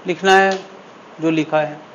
लिखना है जो लिखा है।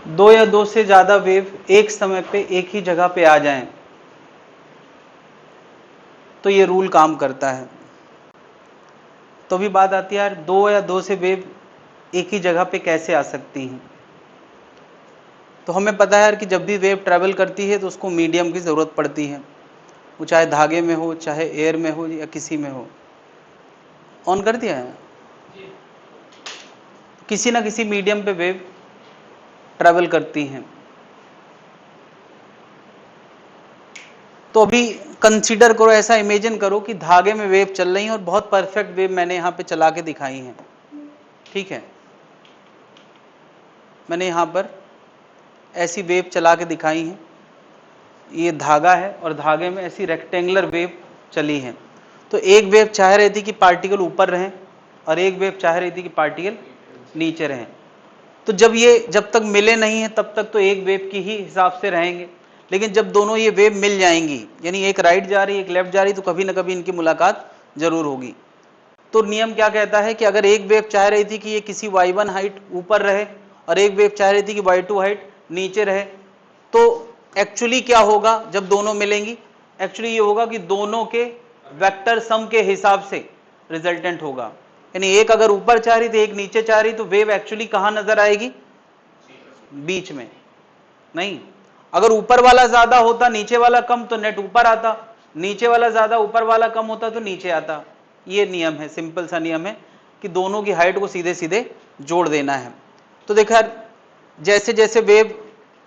दो या दो से ज्यादा वेव एक समय पे एक ही जगह पे आ जाएं तो ये रूल काम करता है। तो भी बात आती है यार, दो या दो से वेव एक ही जगह पे कैसे आ सकती हैं। तो हमें पता है यार कि जब भी वेव ट्रैवल करती है तो उसको मीडियम की ज़रूरत पड़ती है, वो चाहे धागे में हो, चाहे एयर में हो, या किसी में हो। ऑन कर दिया है? किसी ना किसी मीडियम पे वेव ट्रैवल करती हैं। तो अभी कंसीडर करो, ऐसा इमेजिन करो कि धागे में वेव चल रही है और बहुत परफेक्ट वेव मैंने यहाँ पे चला के दिखाई है। ठीक है, मैंने यहाँ पर ऐसी वेव चला के दिखाई है, ये धागा है और धागे में ऐसी रेक्टेंगुलर वेव चली है। तो एक वेव चाह रही थी कि पार्टिकल ऊपर रहें और एक वेव चाह रही थी कि पार्टिकल नीचे रहें। तो जब तक मिले नहीं है तब तक तो एक वेव की ही हिसाब से रहेंगे, लेकिन जब दोनों ये वेव मिल जाएंगी, यानी एक राइट जा रही है एक लेफ्ट जा रही, तो कभी ना कभी इनकी मुलाकात जरूर होगी। तो नियम क्या कहता है कि अगर एक वेव चाह रही थी कि ये किसी y1 हाइट ऊपर रहे और एक वेव चाह रही थी कि y2 हाइट नीचे रहे, तो एक्चुअली क्या होगा जब दोनों मिलेंगी? एक्चुअली ये होगा कि दोनों के वेक्टर सम के हिसाब से रिजल्टेंट होगा। यानी एक अगर ऊपर चाह रही थी एक नीचे चाह रही, तो वेव एक्चुअली कहां नजर आएगी? बीच में नहीं। अगर ऊपर वाला ज्यादा होता नीचे वाला कम तो नेट ऊपर आता, नीचे वाला ज्यादा ऊपर वाला कम होता तो नीचे आता। ये नियम है, सिंपल सा नियम है कि दोनों की हाइट को सीधे सीधे जोड़ देना है। तो देखा, जैसे जैसे वेव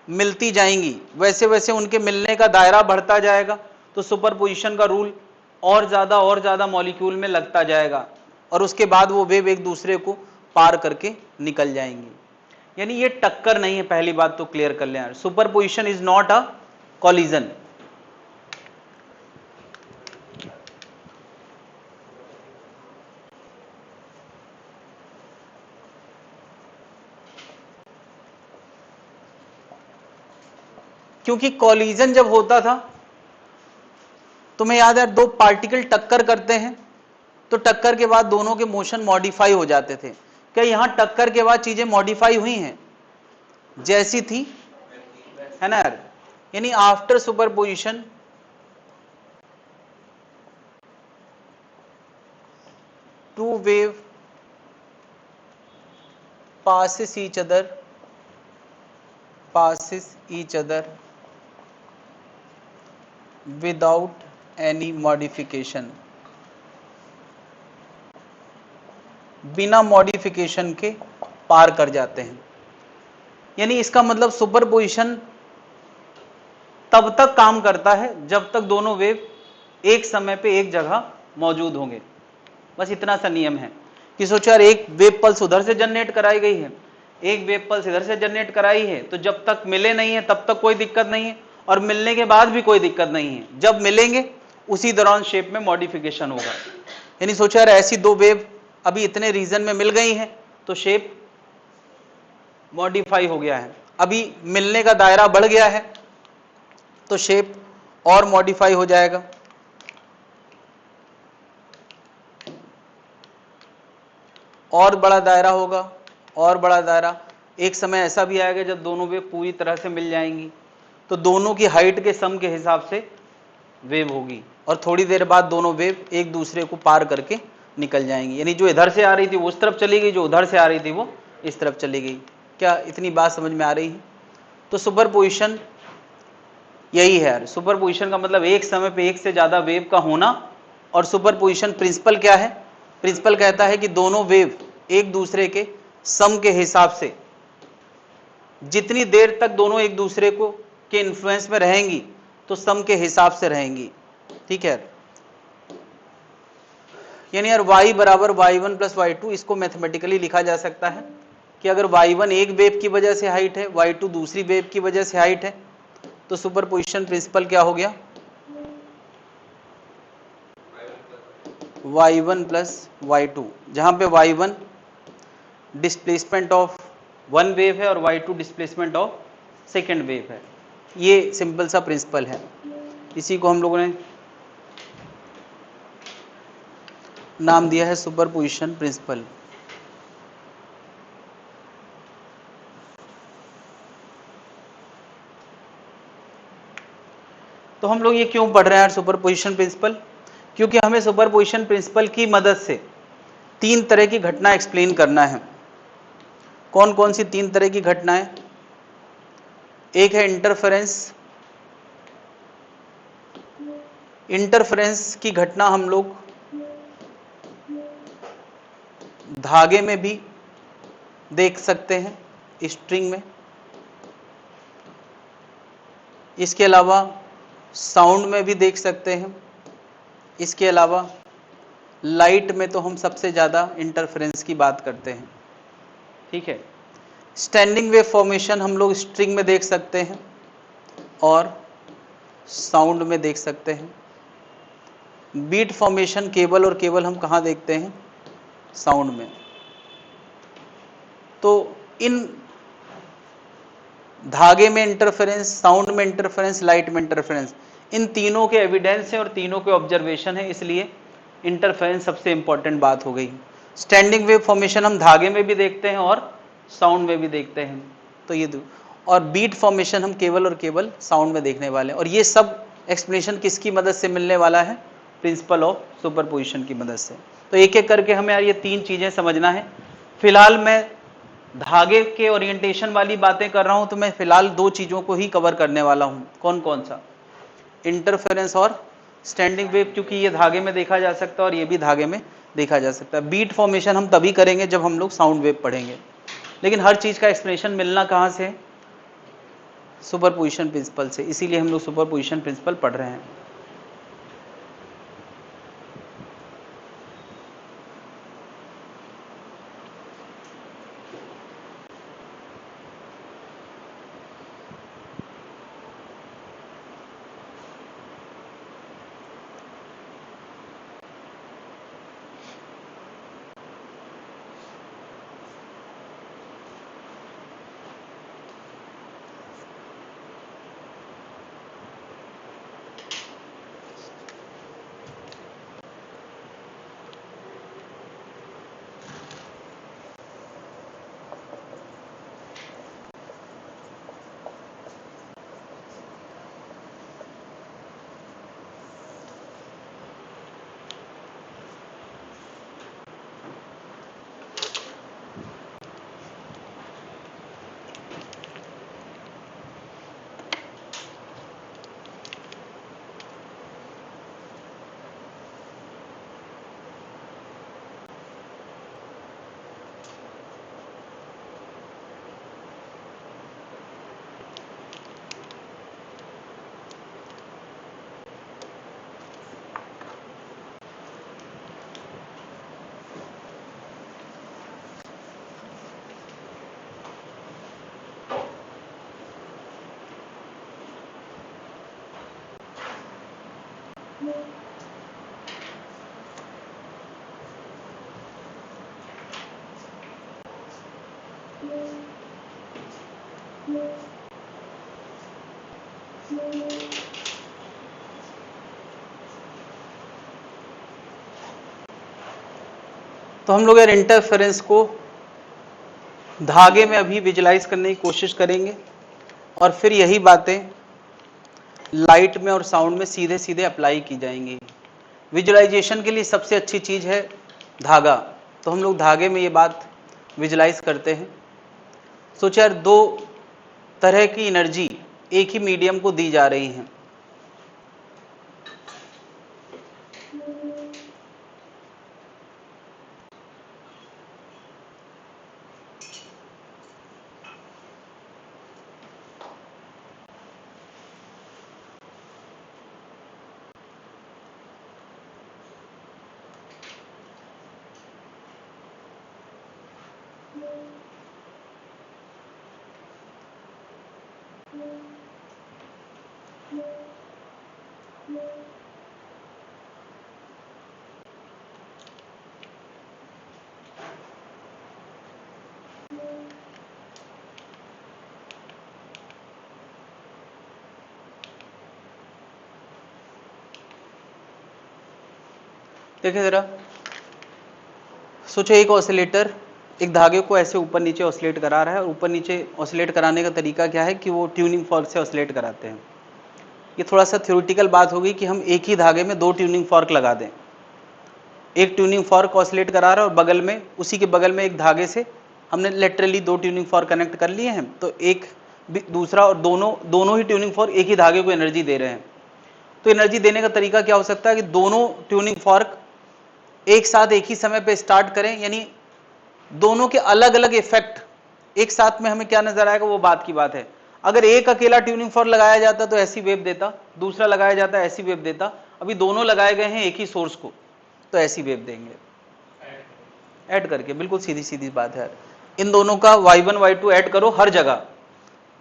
मिलती जाएंगी वैसे वैसे उनके मिलने का दायरा बढ़ता जाएगा, तो सुपरपोजिशन का रूल और ज्यादा मॉलिक्यूल में लगता जाएगा और उसके बाद वो वेव एक दूसरे को पार करके निकल जाएंगी। यानी ये टक्कर नहीं है, पहली बात तो क्लियर कर लें यार, superposition is not a collision. क्योंकि कॉलिजन जब होता था, तुम्हें याद है, दो पार्टिकल टक्कर करते हैं तो टक्कर के बाद दोनों के मोशन मॉडिफाई हो जाते थे। क्या यहां टक्कर के बाद चीजें मॉडिफाई हुई हैं? जैसी थी है ना यार। यानी after superposition two wave passes each other without any modification बिना मॉडिफिकेशन के पार कर जाते हैं। यानी इसका मतलब सुपरपोजिशन तब तक काम करता है जब तक दोनों वेव एक समय पे एक जगह मौजूद होंगे। बस इतना सा नियम है कि सोचो यार, एक वेव पल्स उधर से जनरेट कराई गई है, एक वेव पल्स इधर से जनरेट कराई है, तो जब तक मिले नहीं है तब तक कोई दिक्कत नहीं है, और मिलने के बाद भी कोई दिक्कत नहीं है। जब मिलेंगे उसी दौरान शेप में मॉडिफिकेशन होगा। यानी सोचो यार, ऐसी दो वेव अभी इतने रीजन में मिल गई हैं तो शेप मॉडिफाई हो गया है। अभी मिलने का दायरा बढ़ गया है तो शेप और मॉडिफाई हो जाएगा। और बड़ा दायरा होगा, और बड़ा दायरा। एक समय ऐसा भी आएगा जब दोनों वेव पूरी तरह से मिल जाएंगी, तो दोनों की हाइट के सम के हिसाब से वेव होगी, और थोड़ी देर बाद दोनों वेव एक दूसरे को पार करके निकल जाएंगी। यानी जो इधर से आ रही थी वो उस तरफ चली गई, जो उधर से आ रही थी वो इस तरफ चली गई। क्या इतनी बात समझ में आ रही है? तो सुपरपोजिशन यही है यार। सुपरपोजिशन का मतलब एक समय पे एक से ज्यादा वेव का होना। और सुपरपोजिशन प्रिंसिपल क्या है? प्रिंसिपल कहता है कि दोनों वेव एक दूसरे के सम के हिसाब से जितनी देर तक दोनों एक दूसरे को के इन्फ्लुएंस में रहेंगी तो सम के हिसाब से रहेंगी। ठीक है, यानी यार y बराबर y1 प्लस y2, इसको मैथमेटिकली लिखा जा सकता है कि अगर y1 एक वेव की वजह से हाइट है, y2 दूसरी वेव की वजह से हाइट है, तो सुपरपोजिशन प्रिंसिपल क्या हो गया? y1 प्लस y2, जहां पे y1 displacement of one wave है और y2 displacement of second wave है। ये सिंपल सा प्रिंसिपल है, इसी को हम लोगों ने नाम दिया है सुपरपोजिशन प्रिंसिपल। तो हम लोग ये क्यों पढ़ रहे हैं सुपरपोजिशन प्रिंसिपल? क्योंकि हमें सुपरपोजिशन प्रिंसिपल की मदद से तीन तरह की घटना एक्सप्लेन करना है। कौन कौन सी तीन तरह की घटनाएं? एक है इंटरफेरेंस। इंटरफेरेंस की घटना हम लोग धागे में भी देख सकते हैं, स्ट्रिंग में। इसके अलावा साउंड में भी देख सकते हैं। इसके अलावा लाइट में तो हम सबसे ज़्यादा इंटरफेरेंस की बात करते हैं। ठीक है, स्टैंडिंग वेव फॉर्मेशन हम लोग स्ट्रिंग में देख सकते हैं और साउंड में देख सकते हैं। बीट फॉर्मेशन केवल और केवल हम कहाँ देखते हैं? साउंड में। तो इन धागे में इंटरफेरेंस, साउंड में इंटरफेरेंस, लाइट में इंटरफेरेंस, इन तीनों के एविडेंस है और तीनों के ऑब्जर्वेशन है, इसलिए इंटरफेरेंस सबसे इंपॉर्टेंट बात हो गई। स्टैंडिंग वेव फॉर्मेशन हम धागे में भी देखते हैं और साउंड में भी देखते हैं, तो ये दो। और बीट फॉर्मेशन हम केवल और केवल साउंड में देखने वाले हैं। और ये सब एक्सप्लेनेशन किसकी मदद से मिलने वाला है? प्रिंसिपल ऑफ सुपरपोजिशन की मदद से। तो एक एक करके हमें यार ये तीन चीजें समझना है। फिलहाल मैं धागे के ओरिएंटेशन वाली बातें कर रहा हूं, तो मैं फिलहाल दो चीजों को ही कवर करने वाला हूं। कौन कौन सा? इंटरफेरेंस और स्टैंडिंग वेव, क्योंकि ये धागे में देखा जा सकता है और ये भी धागे में देखा जा सकता है। बीट फॉर्मेशन हम तभी करेंगे जब हम लोग साउंड वेव पढ़ेंगे। लेकिन हर चीज का एक्सप्लेनेशन मिलना कहां से? सुपरपोजिशन प्रिंसिपल से, इसीलिए हम लोग सुपरपोजिशन प्रिंसिपल पढ़ रहे हैं। तो हम लोग यार इंटरफेरेंस को धागे में अभी विजुलाइज करने की कोशिश करेंगे और फिर यही बातें लाइट में और साउंड में सीधे सीधे अप्लाई की जाएंगी। विजुलाइजेशन के लिए सबसे अच्छी चीज है धागा, तो हम लोग धागे में ये बात विजुलाइज करते हैं। सोचिए यार, दो तरह की एनर्जी एक ही मीडियम को दी जा रही है। देखिए जरा, सोचो एक ऑसिलेटर एक धागे को ऐसे ऊपर नीचे ऑसिलेट करा रहा है, और ऊपर नीचे ऑसिलेट कराने का तरीका क्या है कि वो ट्यूनिंग फॉर्क से ऑसिलेट कराते हैं। ये थोड़ा सा थ्योरेटिकल बात होगी कि हम एक ही धागे में दो ट्यूनिंग फॉर्क लगा दें। एक ट्यूनिंग फॉर्क ऑसिलेट करा रहा है और बगल में, उसी के बगल में एक धागे से हमने लेटरली दो ट्यूनिंग फॉर्क कनेक्ट कर लिए हैं, तो एक दूसरा और दोनों ही ट्यूनिंग फॉर्क एक ही धागे को एनर्जी दे रहे हैं। तो एनर्जी देने का तरीका क्या हो सकता है कि दोनों ट्यूनिंग फॉर्क एक साथ एक ही समय पे स्टार्ट करें, यानी दोनों के अलग अलग इफेक्ट एक साथ में हमें क्या नजर आएगा, वो बात की बात है। अगर एक अकेला ट्यूनिंग फॉर्क लगाया जाता तो ऐसी वेव देता, दूसरा लगाया जाता ऐसी वेव देता। अभी दोनों लगाए गए हैं एक ही सोर्स को, तो ऐसी वेव देंगे ऐड करके। बिल्कुल सीधी सीधी बात है। इन दोनों का y1 y2 ऐड करो हर जगह,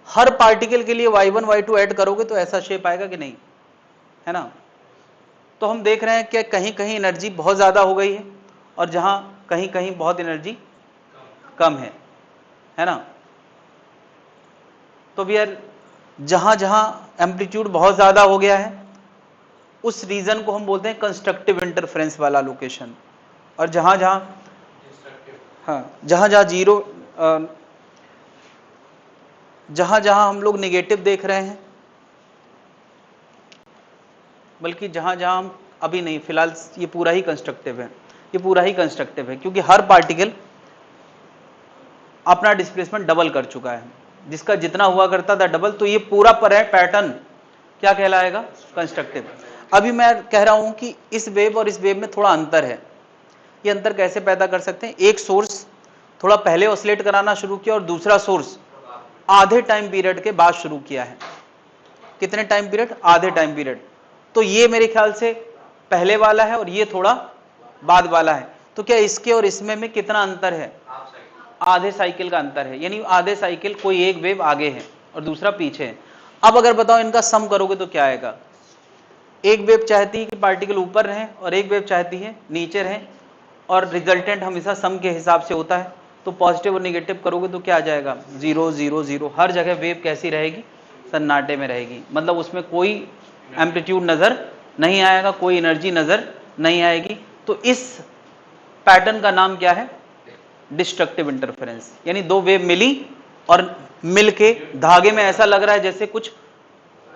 हर पार्टिकल के लिए y1 y2 ऐड करोगे तो ऐसा शेप आएगा कि नहीं, है ना। तो हम देख रहे हैं कि कहीं कहीं एनर्जी बहुत ज्यादा हो गई है और जहां कहीं कहीं बहुत एनर्जी कम है ना। तो भी यार, जहां जहां एम्पलीट्यूड बहुत ज्यादा हो गया है उस रीजन को हम बोलते हैं कंस्ट्रक्टिव इंटरफेरेंस वाला लोकेशन, और जहां जहां जहां जहां हम लोग नेगेटिव देख रहे हैं, बल्कि जहां जहां हम अभी नहीं, फिलहाल ये पूरा ही कंस्ट्रक्टिव है, ये पूरा ही कंस्ट्रक्टिव है, क्योंकि हर पार्टिकल अपना डिस्प्लेसमेंट डबल कर चुका है, जिसका जितना हुआ करता था डबल। तो ये पूरा पैटर्न क्या कहलाएगा, कंस्ट्रक्टिव। अभी मैं कह रहा हूं कि इस वेव और इस वेव में थोड़ा अंतर है। ये अंतर कैसे पैदा कर सकते हैं, एक सोर्स थोड़ा पहले ऑसिलेट कराना शुरू किया और दूसरा सोर्स आधे टाइम पीरियड के बाद शुरू किया है। कितने टाइम पीरियड, आधे टाइम पीरियड। तो ये मेरे ख्याल से पहले वाला है और ये थोड़ा बाद वाला है। तो क्या इसके और इसमें कितना अंतर है, आधे साइकिल का अंतर है, यानी आधे साइकिल कोई एक वेव आगे है और दूसरा पीछे है। अब अगर बताओ इनका सम करोगे तो क्या आएगा, एक वेव चाहती है कि पार्टिकल ऊपर रहे और एक वेव चाहती है नीचे रहे, और रिजल्टेंट हमेशा सम के हिसाब से होता है। तो पॉजिटिव और निगेटिव करोगे तो क्या आ जाएगा, 0 0 0। हर जगह वेव कैसी रहेगी, सन्नाटे में रहेगी, मतलब उसमें कोई एम्पलीट्यूड नजर नहीं आएगा, कोई एनर्जी नजर नहीं आएगी। तो इस पैटर्न का नाम क्या है, डिस्ट्रक्टिव इंटरफेरेंस। यानी दो वेव मिली और मिलके धागे में ऐसा लग रहा है जैसे कुछ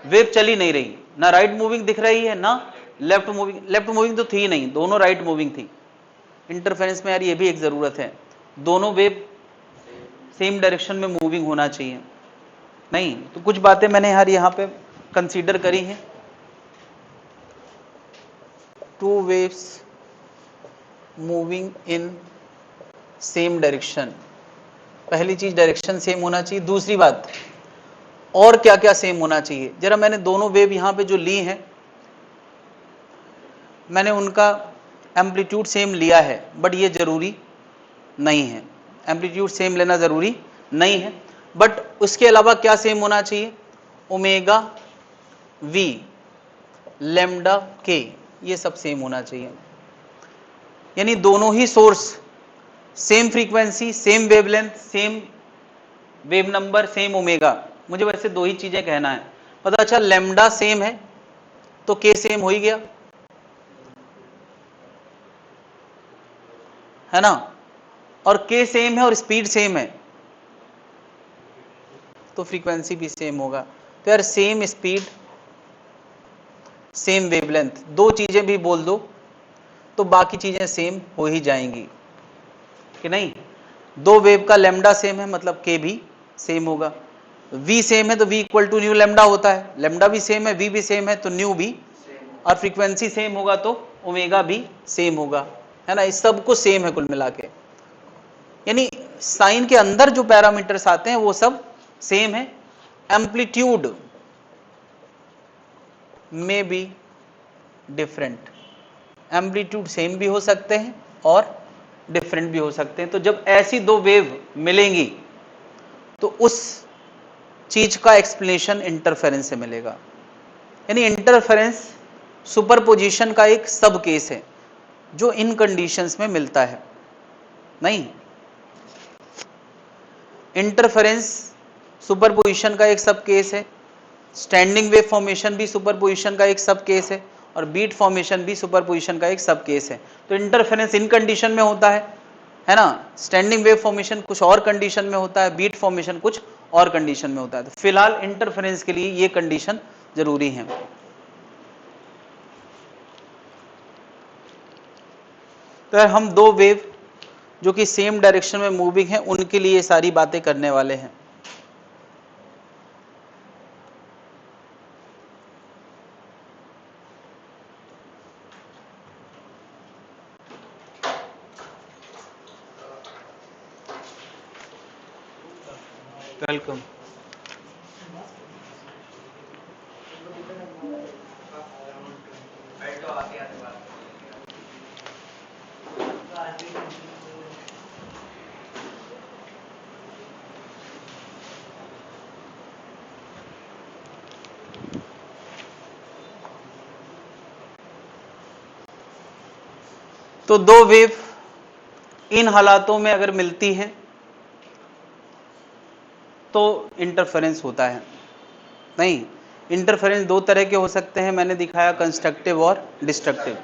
वेव चली नहीं रही, ना राइट मूविंग दिख रही है ना लेफ्ट मूविंग। लेफ्ट मूविंग तो थी नहीं, दोनों राइट मूविंग थी। इंटरफेरेंस में यार ये भी एक जरूरत है, दोनों वेव सेम डायरेक्शन में मूविंग होना चाहिए। नहीं तो कुछ बातें मैंने यार यहाँ पे कंसीडर करी हैं। Two waves moving in same direction, पहली चीज डायरेक्शन सेम होना चाहिए। दूसरी बात, और क्या क्या सेम होना चाहिए, जरा मैंने दोनों वेव यहाँ पे जो ली हैं मैंने उनका एम्पलीट्यूड सेम लिया है, बट ये जरूरी नहीं है, एम्पलीट्यूड सेम लेना जरूरी नहीं है। बट उसके अलावा क्या सेम होना चाहिए, ओमेगा वी लैम्डा के, ये सब सेम होना चाहिए। यानी दोनों ही source same frequency, same wavelength, same wave number, same omega. मुझे वैसे दो ही चीजें कहना है, पता अच्छा लैम्डा सेम है तो के सेम हो ही गया, है ना, और के सेम है और स्पीड सेम है तो फ्रीक्वेंसी भी सेम होगा। तो यार सेम स्पीड सेम वेवलेंथ, दो चीजें भी बोल दो तो बाकी चीजें सेम हो ही जाएंगी कि नहीं। दो वेव का लैम्डा सेम है मतलब के भी सेम होगा, v सेम है तो v equal to nu lambda होता है, लैम्डा भी सेम है, v भी सेम है तो न्यू भी, और फ्रीक्वेंसी सेम होगा तो ओमेगा भी सेम होगा, है ना। इस सब कुछ सेम है कुल मिला के, यानी साइन के अंदर जो पैरामीटर्स आते हैं वो सब सेम है। एम्पलीट्यूड में बी डिफरेंट, एम्पलीट्यूड सेम भी हो सकते हैं और डिफरेंट भी हो सकते हैं। तो जब ऐसी दो वेव मिलेंगी तो उस चीज का एक्सप्लेनेशन इंटरफेरेंस से मिलेगा। यानी इंटरफेरेंस सुपरपोजिशन का एक सब केस है जो इन कंडीशंस में मिलता है। नहीं, इंटरफेरेंस सुपरपोजिशन का एक सब केस है, स्टैंडिंग वेव फॉर्मेशन भी सुपरपोजिशन का एक सब केस है, और बीट फॉर्मेशन भी सुपरपोजिशन का एक सब केस है। तो इंटरफेरेंस इन कंडीशन में होता है ना, स्टैंडिंग वेव फॉर्मेशन कुछ और कंडीशन में होता है, बीट फॉर्मेशन कुछ और कंडीशन में होता है। तो फिलहाल इंटरफेरेंस के लिए ये कंडीशन जरूरी है। तो हम दो वेव जो कि सेम डायरेक्शन में मूविंग है उनके लिए ये सारी बातें करने वाले हैं। वेलकम। तो दो वेव इन हालातों में अगर मिलती हैं तो इंटरफेरेंस होता है। नहीं, इंटरफेरेंस दो तरह के हो सकते हैं, मैंने दिखाया कंस्ट्रक्टिव और डिस्ट्रक्टिव।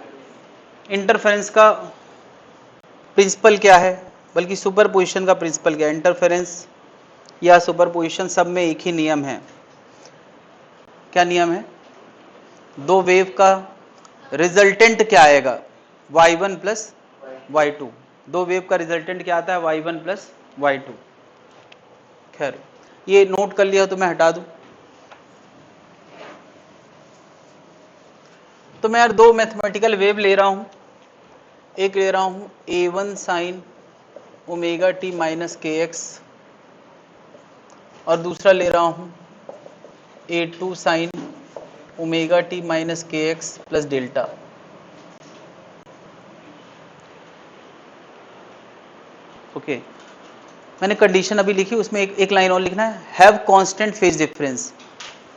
इंटरफेरेंस का प्रिंसिपल क्या है, बल्कि सुपरपोजिशन का प्रिंसिपल क्या है। इंटरफेरेंस या सुपरपोजिशन सब में एक ही नियम है। क्या नियम है? दो वेव का रिजल्टेंट क्या आएगा, y1 प्लस y2। दो वेव का रिजल्टेंट क्या आता है, y1 प्लस y2। खैर ये नोट कर लिया तो मैं हटा दूं। तो मैं यार दो मैथमेटिकल वेव ले रहा हूं, एक ले रहा हूं a1 sign omega t minus k x, और दूसरा ले रहा हूं a2 sign omega t minus k x plus delta. Okay, मैंने कंडीशन अभी लिखी, उसमें एक लाइन और लिखना है, have constant phase difference.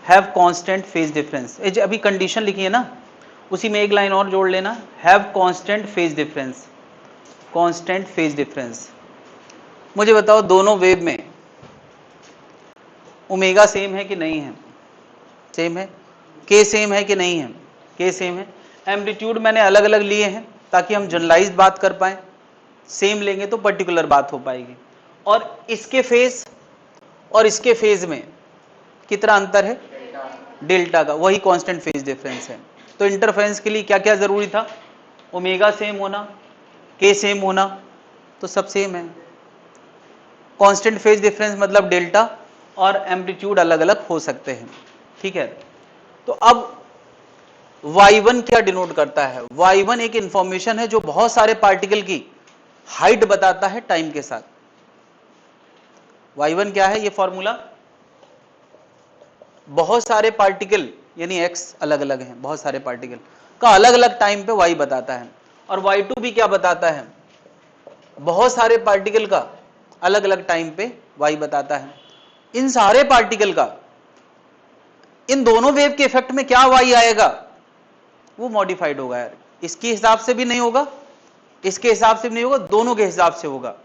Have constant phase difference, ये अभी कंडीशन लिखी है ना, उसी में एक लाइन और जोड़ लेना, have constant phase difference. Constant phase difference, मुझे बताओ दोनों वेव में ओमेगा सेम है कि नहीं है? सेम है। के सेम है कि नहीं है? के सेम है। एम्पलीट्यूड मैंने अलग अलग लिए हैं ताकि हम जनरलाइज्ड बात कर पाए, सेम लेंगे तो पर्टिकुलर बात हो पाएगी। और इसके फेज और इसके फेज में कितना अंतर है? डेल्टा का, वही कांस्टेंट फेज डिफरेंस है। तो इंटरफेरेंस के लिए क्या क्या जरूरी था? ओमेगा सेम होना, के सेम होना, तो सब सेम है। कांस्टेंट फेज डिफरेंस मतलब डेल्टा, और एम्पलीट्यूड अलग अलग हो सकते हैं, ठीक है। तो अब y1 क्या डिनोट करता है? y1 एक इंफॉर्मेशन है जो बहुत सारे पार्टिकल की हाइट बताता है टाइम के साथ। y1 क्या है? ये फॉर्मूला, बहुत सारे पार्टिकल यानी x अलग अलग हैं, बहुत सारे पार्टिकल का अलग अलग टाइम पे y बताता है। और y2 भी क्या बताता है? बहुत सारे पार्टिकल का अलग अलग टाइम पे y बताता है। इन सारे पार्टिकल का इन दोनों वेव के इफेक्ट में क्या y आएगा? वो मॉडिफाइड होगा यार, इसके हिसाब से भी नहीं होगा, इसके हिसाब से भी नहीं होगा, दोनों के हिसाब से होगा।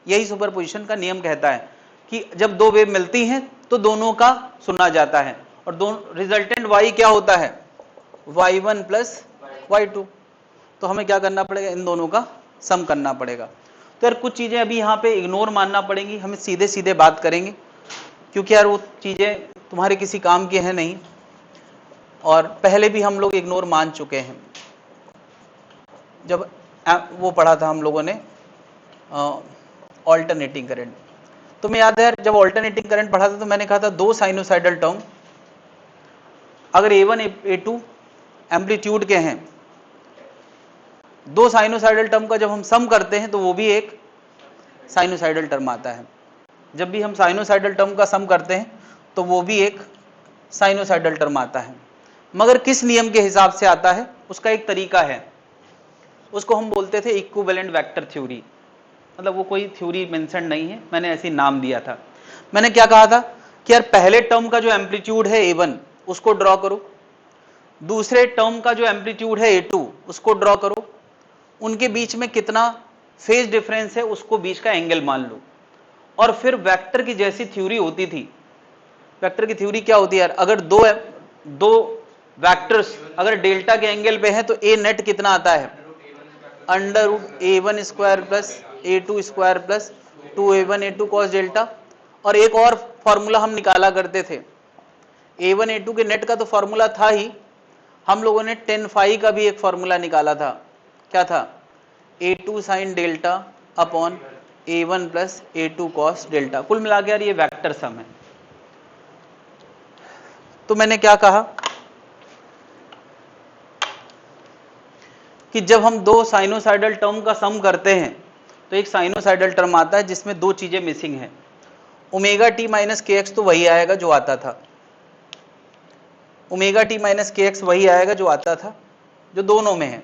यही सुपरपोजिशन का नियम कहता है कि जब दो वेव मिलती हैं तो दोनों का सुना जाता है, और दोनों रिजल्टेंट y क्या होता है, y1 प्लस y2। तो हमें क्या करना पड़ेगा, इन दोनों का सम करना पड़ेगा। तो यार कुछ चीजें अभी यहाँ पे इग्नोर मानना पड़ेंगी, हमें सीधे सीधे बात करेंगे, क्योंकि यार वो चीजें तुम्हारे किसी काम की है नहीं, और पहले भी हम लोग इग्नोर मान चुके हैं। जब वो पढ़ा था हम लोगों ने ऑल्टरनेटिंग करंट, तुम्हें याद है जब ऑल्टरनेटिंग करंट पढ़ा था तो मैंने कहा था दो साइनोसाइडल टर्म अगर A1 A2 एम्पलीट्यूड के हैं, दो साइनोसाइडल टर्म का जब हम सम करते हैं तो वो भी एक साइनोसाइडल टर्म आता है। जब भी हम साइनोसाइडल टर्म का सम करते हैं तो वो भी एक साइनोसाइडल टर्म आता है, मगर किस नियम के हिसाब से आता है उसका एक तरीका है, उसको हम बोलते थे इक्विवेलेंट वेक्टर थ्योरी। मतलब वो कोई थ्योरी मेंशन नहीं है, मैंने ऐसे नाम दिया था। मैंने क्या कहा था कि यार पहले टर्म का जो एम्पलीट्यूड है A1 उसको ड्रॉ करो, दूसरे टर्म का जो एम्पलीट्यूड है A2 उसको ड्रॉ करो, उनके बीच में कितना फेज डिफरेंस है उसको बीच का एंगल मान लो, और फिर वेक्टर की जैसी थ्योरी होती थी। वेक्टर की थ्योरी क्या होती है यार, अगर दो वेक्टर्स अगर डेल्टा के एंगल पे है तो ए नेट कितना आता है, under root A1 square plus A2 square plus 2A1 A2 cos delta. और एक और फॉर्मूला हम निकाला करते थे, A1 A2 के नेट का तो फॉर्मूला था ही, हम लोगों ने tan फाई का भी एक फॉर्मूला निकाला था। क्या था, A2 sine delta upon A1 plus A2 cos delta. कुल मिला के यार ये वेक्टर सम है। तो मैंने क्या कहा कि जब हम दो साइनोसाइडल टर्म का सम करते हैं तो एक साइनोसाइडल टर्म आता है जिसमें दो चीजें मिसिंग हैं। Omega t minus k x तो वही आएगा जो आता था, omega t minus k x वही आएगा जो आता था, जो दोनों में है,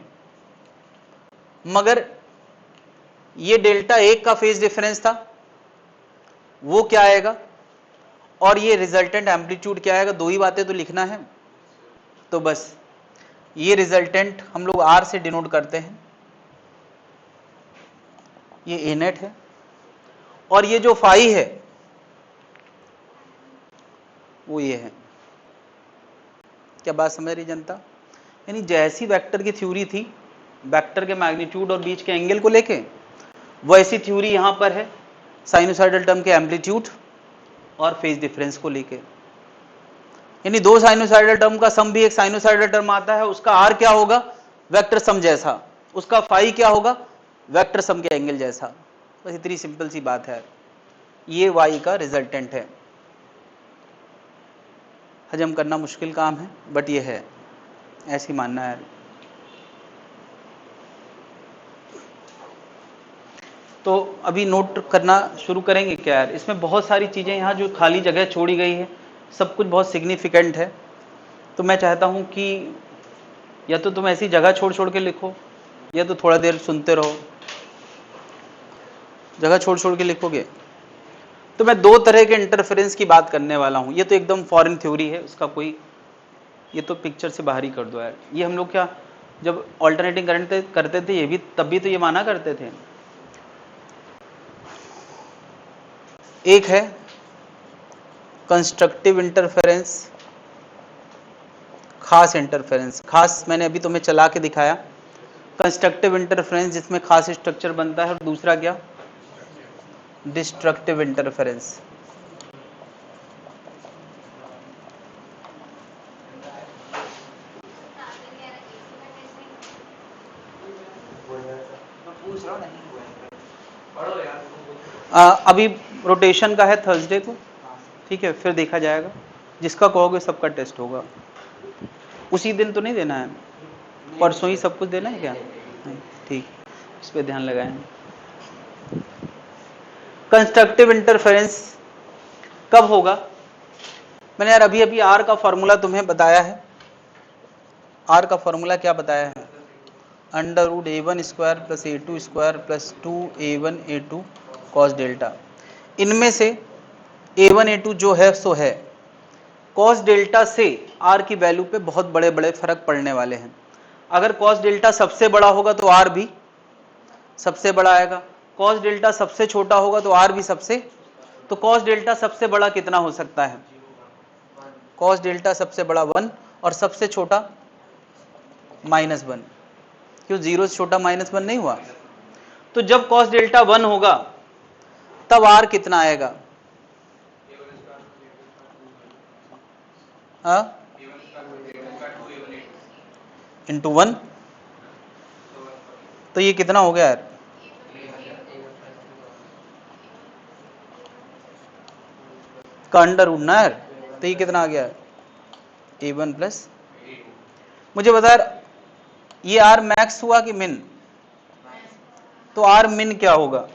मगर ये डेल्टा एक का फेज डिफरेंस था वो क्या आएगा, और ये रिजल्टेंट एम्पलीट्यूड क्या आएगा, दो ही बातें तो लिखना है। तो बस ये रिजल्टेंट हम लोग आर से डिनोट करते हैं, ये ए नेट है, और ये जो फाई है वो ये है। क्या बात समझ रही जनता, यानी जैसी वेक्टर की थ्योरी थी वेक्टर के मैग्नीट्यूड और बीच के एंगल को लेके, वैसी थ्योरी यहां पर है साइनोसाइडल टर्म के एम्पलीट्यूड और फेज डिफरेंस को लेके। यानी दो साइनोसाइडल टर्म का सम भी एक साइनोसाइडल टर्म आता है, उसका आर क्या होगा, वेक्टर सम जैसा, उसका फाई क्या होगा, वेक्टर सम के एंगल जैसा। बस इतनी सिंपल सी बात है, ये वाई का रिजल्टेंट है। हजम करना मुश्किल काम है बट ये है, ऐसी मानना है। तो अभी नोट करना शुरू करेंगे क्या यार, इसमें बहुत सारी चीजें यहाँ जो खाली जगह छोड़ी गई है सब कुछ बहुत सिग्निफिकेंट है। तो मैं चाहता हूँ कि या तो तुम ऐसी जगह छोड़ छोड़ के लिखो, या तो थोड़ा देर सुनते रहो। जगह छोड़ छोड़ के लिखोगे तो मैं दो तरह के इंटरफेरेंस की बात करने वाला हूँ। ये तो एकदम फॉरेन थ्योरी है, उसका कोई, ये तो पिक्चर से बाहर ही कर दो यार। ये हम लोग क्या जब ऑल्टरनेटिंग करंट करते थे ये भी तब भी तो ये माना करते थे। एक है कंस्ट्रक्टिव इंटरफेरेंस, खास इंटरफेरेंस। खास मैंने अभी तुम्हें चला के दिखाया, कंस्ट्रक्टिव इंटरफेरेंस जिसमें खास स्ट्रक्चर बनता है, और दूसरा क्या, डिस्ट्रक्टिव इंटरफेरेंस। अभी रोटेशन का है थर्सडे को, ठीक है, फिर देखा जाएगा। जिसका कहोगे सबका टेस्ट होगा। उसी दिन तो नहीं देना है, परसों ही सब कुछ देना है क्या, नहीं, ठीक, इस पे ध्यान लगाएं। कंस्ट्रक्टिव इंटरफेरेंस कब होगा, मैंने यार अभी अभी आर का फॉर्मूला तुम्हें बताया है। आर का फॉर्मूला क्या बताया है, under root A1 square plus A2 square plus 2A1 A2 cos delta. इनमें से A1 A2 जो है सो है, कॉस डेल्टा से आर की वैल्यू पे बहुत बड़े बड़े फर्क पड़ने वाले हैं। अगर कॉस डेल्टा सबसे बड़ा होगा तो आर भी सबसे बड़ा आएगा, कॉस डेल्टा सबसे छोटा होगा तो आर भी सबसे, तो कॉस डेल्टा सबसे बड़ा कितना हो सकता है? कॉस डेल्टा सबसे बड़ा 1 और सबसे छोटा -1। क्यों? 0 से छोटा -1 नहीं हुआ? तो जब कॉस डेल्टा 1 होगा तब आर कितना आएगा? इंटू 1, तो ये कितना हो गया यार? का अंडर रूट ना यार, तो ये कितना आ गया? A1 प्लस, मुझे बता यार ये आर मैक्स हुआ कि मिन? तो आर मिन क्या होगा?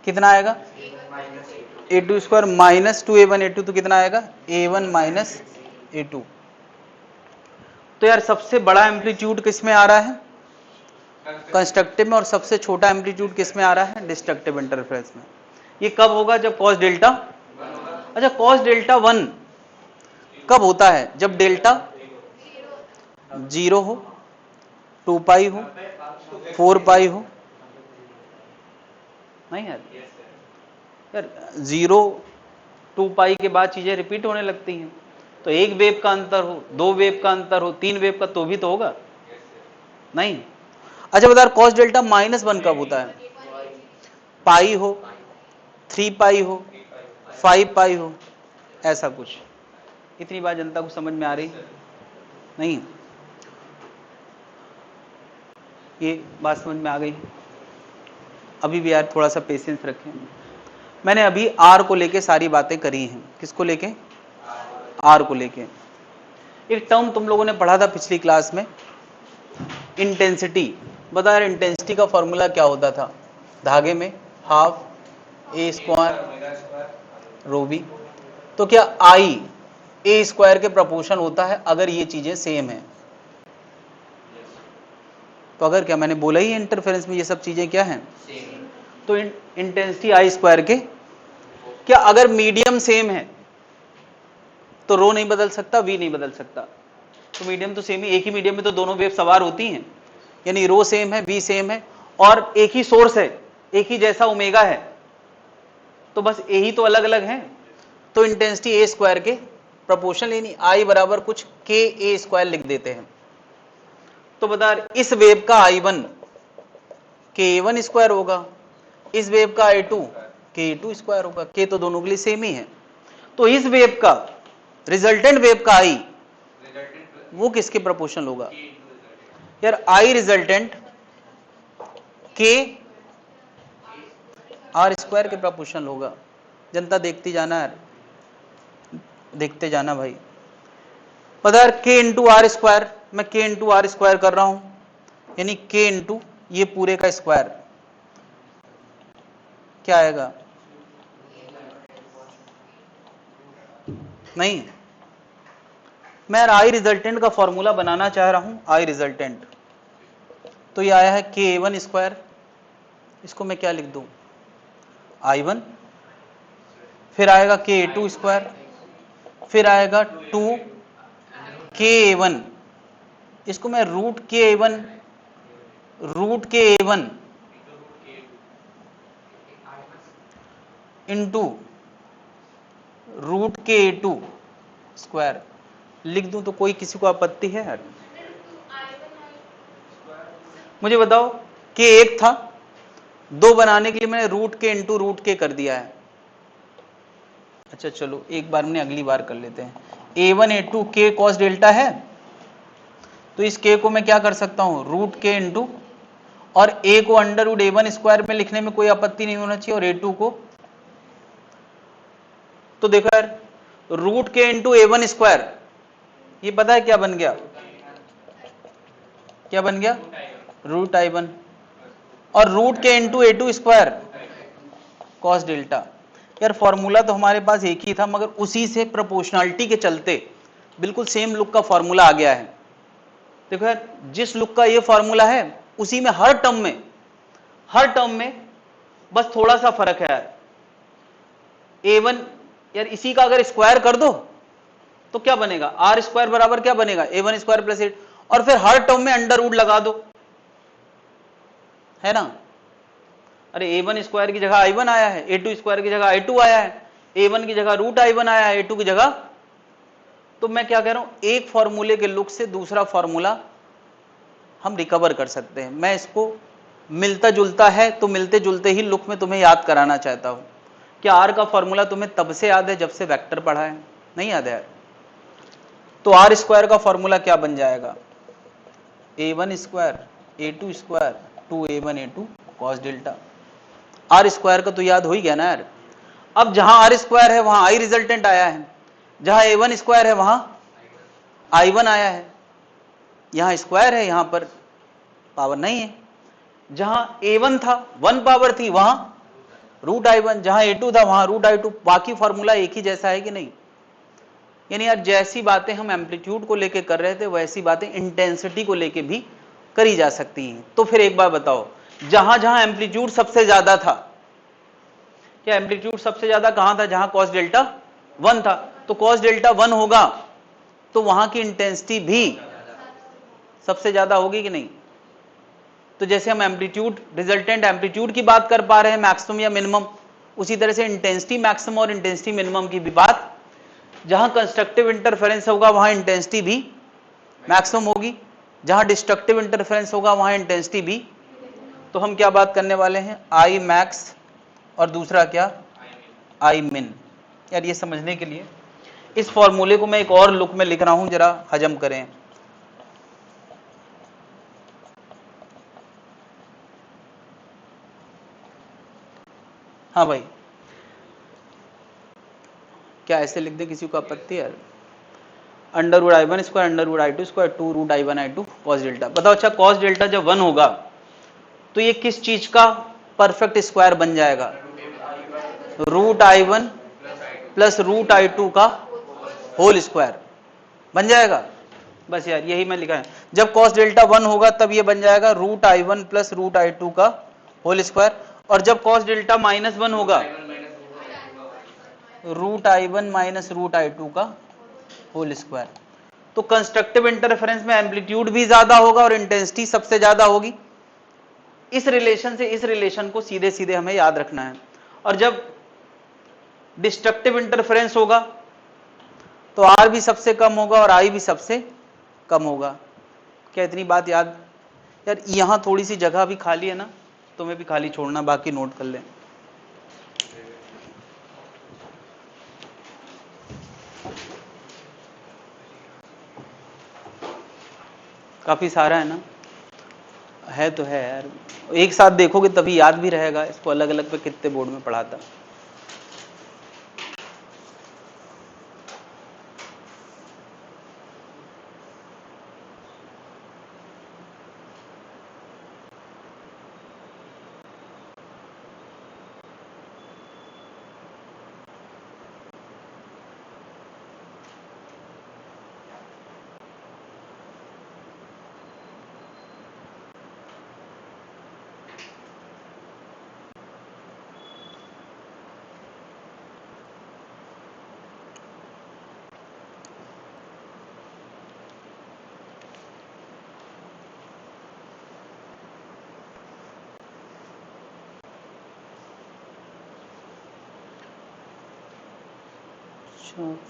कितना आएगा? A2 square minus 2A1 A2, तो कितना आएगा? A1 minus A2। तो यार सबसे बड़ा एम्पलीट्यूड किस में आ रहा है? कंस्ट्रक्टिव में, और सबसे छोटा एम्पलीट्यूड किस में आ रहा है? डिस्ट्रक्टिव इंटरफेरेंस में। ये कब होगा? जब कॉस डेल्टा, अच्छा कॉस डेल्टा 1 कब होता है? जब डेल्टा 0 हो, 2 पाई हो, 4 पाई हो। नहीं यार, यार 0 2 पाई के बाद चीजें रिपीट होने लगती हैं, तो एक वेव का अंतर हो, 2 वेव का अंतर हो, 3 वेव का, तो भी तो होगा नहीं? अच्छा बता, कॉस डेल्टा -1 कब होता है? पाई हो, 3 पाई हो, 5 पाई हो, ऐसा कुछ। इतनी बात जनता को समझ में आ रही नहीं? ये बात समझ में आ गई? अभी भी यार थोड़ा सा पेशेंस रखें। मैंने अभी आर को लेके सारी बातें करी हैं। किसको लेके? आर को लेके। एक टर्म तुम लोगों ने पढ़ा था पिछली क्लास में, इंटेंसिटी। बता यार इंटेंसिटी का फॉर्मूला क्या होता था? धागे में हाफ ए स्क्वायर रो बी। तो क्या आई ए स्क्वायर के प्रोपोर्शन होता है अगर ये चीजें सेम है? तो अगर क्या मैंने बोला ही इंटरफेरेंस में ये सब चीजें क्या हैं? तो इंटेंसिटी आई स्क्वायर के, क्या अगर मीडियम सेम है तो रो नहीं बदल सकता, वी नहीं बदल सकता? तो मीडियम तो सेम ही, एक ही मीडियम में तो दोनों वेव सवार होती हैं, यानी रो सेम है, वी सेम है, और एक ही सोर्स है, एक ही जैसा ओमेगा है, तो बस ए ही तो अलग अलग है। तो इंटेंसिटी ए स्क्वायर के प्रोपोर्शनल, यानी आई बराबर कुछ के ए स्क्वायर लिख देते हैं। तो बता इस वेव का I1 के A1 स्क्वायर होगा, इस वेव का I2 के A2 स्क्वायर होगा, के तो दोनों के लिए सेम ही है। तो इस वेव का रिजल्टेंट वेव का I वो किसके प्रोपोर्शनल होगा? यार I रिजल्टेंट के आर स्क्वायर के प्रोपोर्शनल होगा। जनता देखती जाना यार, देखते जाना भाई। पता है के इंटू आर स्क्वायर, मैं के इंटू आर स्क्वायर कर रहा हूं, यानी के इंटू ये पूरे का स्क्वायर क्या आएगा? नहीं, मैं आई रिजल्टेंट का फॉर्मूला बनाना चाह रहा हूं, आई रिजल्टेंट। तो ये आया है के A1 स्क्वायर, इसको मैं क्या लिख दूं? I1, फिर आएगा के A2 स्क्वायर, फिर आएगा 2 के A1, इसको मैं रूट के A1 इंटू रूट के A2 स्क्वायर लिख दूं, तो कोई किसी को आपत्ति है यार? मुझे बताओ, के 1 था, 2 बनाने के लिए मैंने रूट के इंटू रूट के कर दिया है। अच्छा चलो एक बार में अगली बार कर लेते हैं। A1 A2 के कॉस डेल्टा है, तो इस के को मैं क्या कर सकता हूं? रूट के इंटू, और a को अंडर रूट A1 स्क्वायर में लिखने में कोई आपत्ति नहीं होना चाहिए, और A2 को, तो देखो यार रूट के इंटू A1 स्क्वायर, ये पता है क्या बन गया? क्या बन गया? रूट I1, और रूट के into A2 square cos delta. यार फॉर्मूला तो हमारे पास एक ही था, मगर उसी से प्रोपोर्शनलिटी के चलते बिल्कुल सेम लुक का फॉर्मूला आ गया है। देखो यार जिस लुक का ये फॉर्मूला है उसी में हर टर्म में बस थोड़ा सा फर्क है यार। A1 यार इसी का अगर स्क्वायर कर दो तो क्या बनेगा, आर स्क्वायर बराबर क्या बनेगा, a1 स्क्वायर प्लस 8, और फिर हर टर्म में अंडर रूट लगा दो, है ना। अरे a1 स्क्वायर की जगह i1 आया है, a2 स्क्वायर की जगह i2 आया है, a1 की जगह रूट i1 आया है, a2 की जगह। तो मैं क्या कह रहा हूं, एक फॉर्मूले के लुक से दूसरा फॉर्मूला हम रिकवर कर सकते हैं। मैं इसको मिलता जुलता है तो मिलते जुलते ही लुक में तुम्हें याद कराना चाहता हूं। क्या आर का फॉर्मूला तुम्हें तब से याद है जब से वेक्टर पढ़ा है, नहीं याद है? तो आर स्क्वायर का फॉर्मूला क्या बन जाएगा, a1 square a2 square 2a1 a2 cos delta. R square का तो याद हो ही गया ना यार। अब जहां आर स्क्वायर है वहां आई रिजल्टेंट आया है, जहां a1 स्क्वायर है वहां i1 आया है, यहां स्क्वायर है, यहां पर पावर नहीं है। जहां a1 था 1 पावर थी वहां रूट i1, जहां a2 था वहां रूट i2। बाकी फॉर्मूला एक ही जैसा है कि नहीं? यानी यार जैसी बातें हम एम्पलीट्यूड को लेके कर रहे थे वैसी बातें इंटेंसिटी को लेके भी करी जा सकती हैं। तो फिर एक बार बताओ, जहां जहां एम्पलीट्यूड सबसे ज्यादा था, क्या एम्पलीट्यूड सबसे ज्यादा कहां था, जहां कॉस डेल्टा 1 था, तो कॉस डेल्टा 1 होगा तो वहां की इंटेंसिटी भी सबसे ज्यादा होगी कि नहीं? तो जैसे हम एम्पलीट्यूड रिजल्टेंट एम्पलीट्यूड की बात कर पा रहे हैं मैक्सिमम या मिनिमम, उसी तरह से इंटेंसिटी मैक्सिमम और इंटेंसिटी मिनिमम की भी बात, जहां कंस्ट्रक्टिव इंटरफेरेंस होगा वहां इंटेंसिटी भी मैक्सिमम होगी, जहां डिस्ट्रक्टिव इंटरफेरेंस होगा वहां इंटेंसिटी भी। तो हम क्या बात करने वाले हैं, आई मैक्स और दूसरा क्या, आई मिन। यार ये समझने के लिए इस फॉर्मूले को मैं एक और लुक में लिख रहा हूं, जरा हजम करें। हाँ भाई, क्या ऐसे लिख दे, किसी को आपत्ति है? Under root i1 square under root i2 square 2 root i1 i2 cos delta. बताओ अच्छा, कॉस डेल्टा जब 1 होगा तो ये किस चीज का परफेक्ट स्क्वायर बन जाएगा, root i1 plus root i2 का होल स्क्वायर बन जाएगा। बस यार यही मैं लिखा है, जब कॉस डेल्टा 1 होगा तब ये बन जाएगा root i1 plus root i2 का होल स्क्वायर, और जब कॉस डेल्टा -1 होगा root i1 minus root i2 का होल स्क्वायर। तो कंस्ट्रक्टिव इंटरफेरेंस में एम्पलीट्यूड भी ज्यादा होगा और इंटेंसिटी सबसे ज्यादा होगी। इस रिलेशन से इस रिलेशन को सीधे सीधे हमें याद रखना है। और जब डिस्ट्रक्टिव इंटरफेरेंस होगा तो आर भी सबसे कम होगा और आई भी सबसे कम होगा। क्या इतनी बात याद? यार यहां थोड़ी सी जगह भी खाली है ना, तुम्हें भी खाली छोड़ना, बाकी नोट कर लें। काफी सारा है ना, है तो है यार, एक साथ देखोगे तभी याद भी रहेगा। इसको अलग अलग पे कितने बोर्ड में पढ़ाता।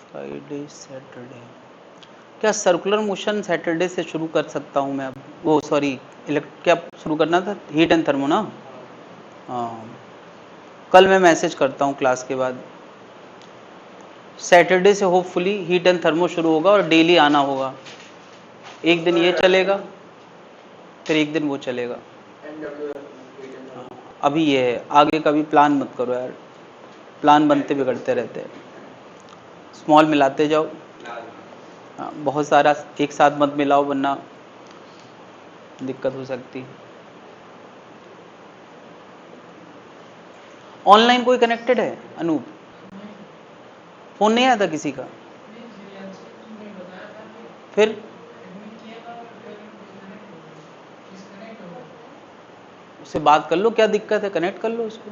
फ्राइडे सैटरडे, क्या सर्कुलर मोशन सैटरडे से शुरू कर सकता हूँ मैं? अब वो सॉरी, क्या शुरू करना था, हीट एंड थर्मो ना। हाँ, कल मैं मैसेज करता हूँ क्लास के बाद। सैटरडे से होपफुली हीट एंड थर्मो शुरू होगा और डेली आना होगा। एक दिन ये चलेगा फिर एक दिन वो चलेगा। अभी ये है, आगे का भी प्लान मत करो यार, प्लान बनते बिगड़ते रहते हैं। स्मॉल मिलाते जाओ, हाँ, बहुत सारा एक साथ मत मिलाओ वरना दिक्कत हो सकती है। ऑनलाइन कोई कनेक्टेड है अनूप? फोन नहीं आया था किसी का? फिर उससे बात कर लो, क्या दिक्कत है, कनेक्ट कर लो उसको।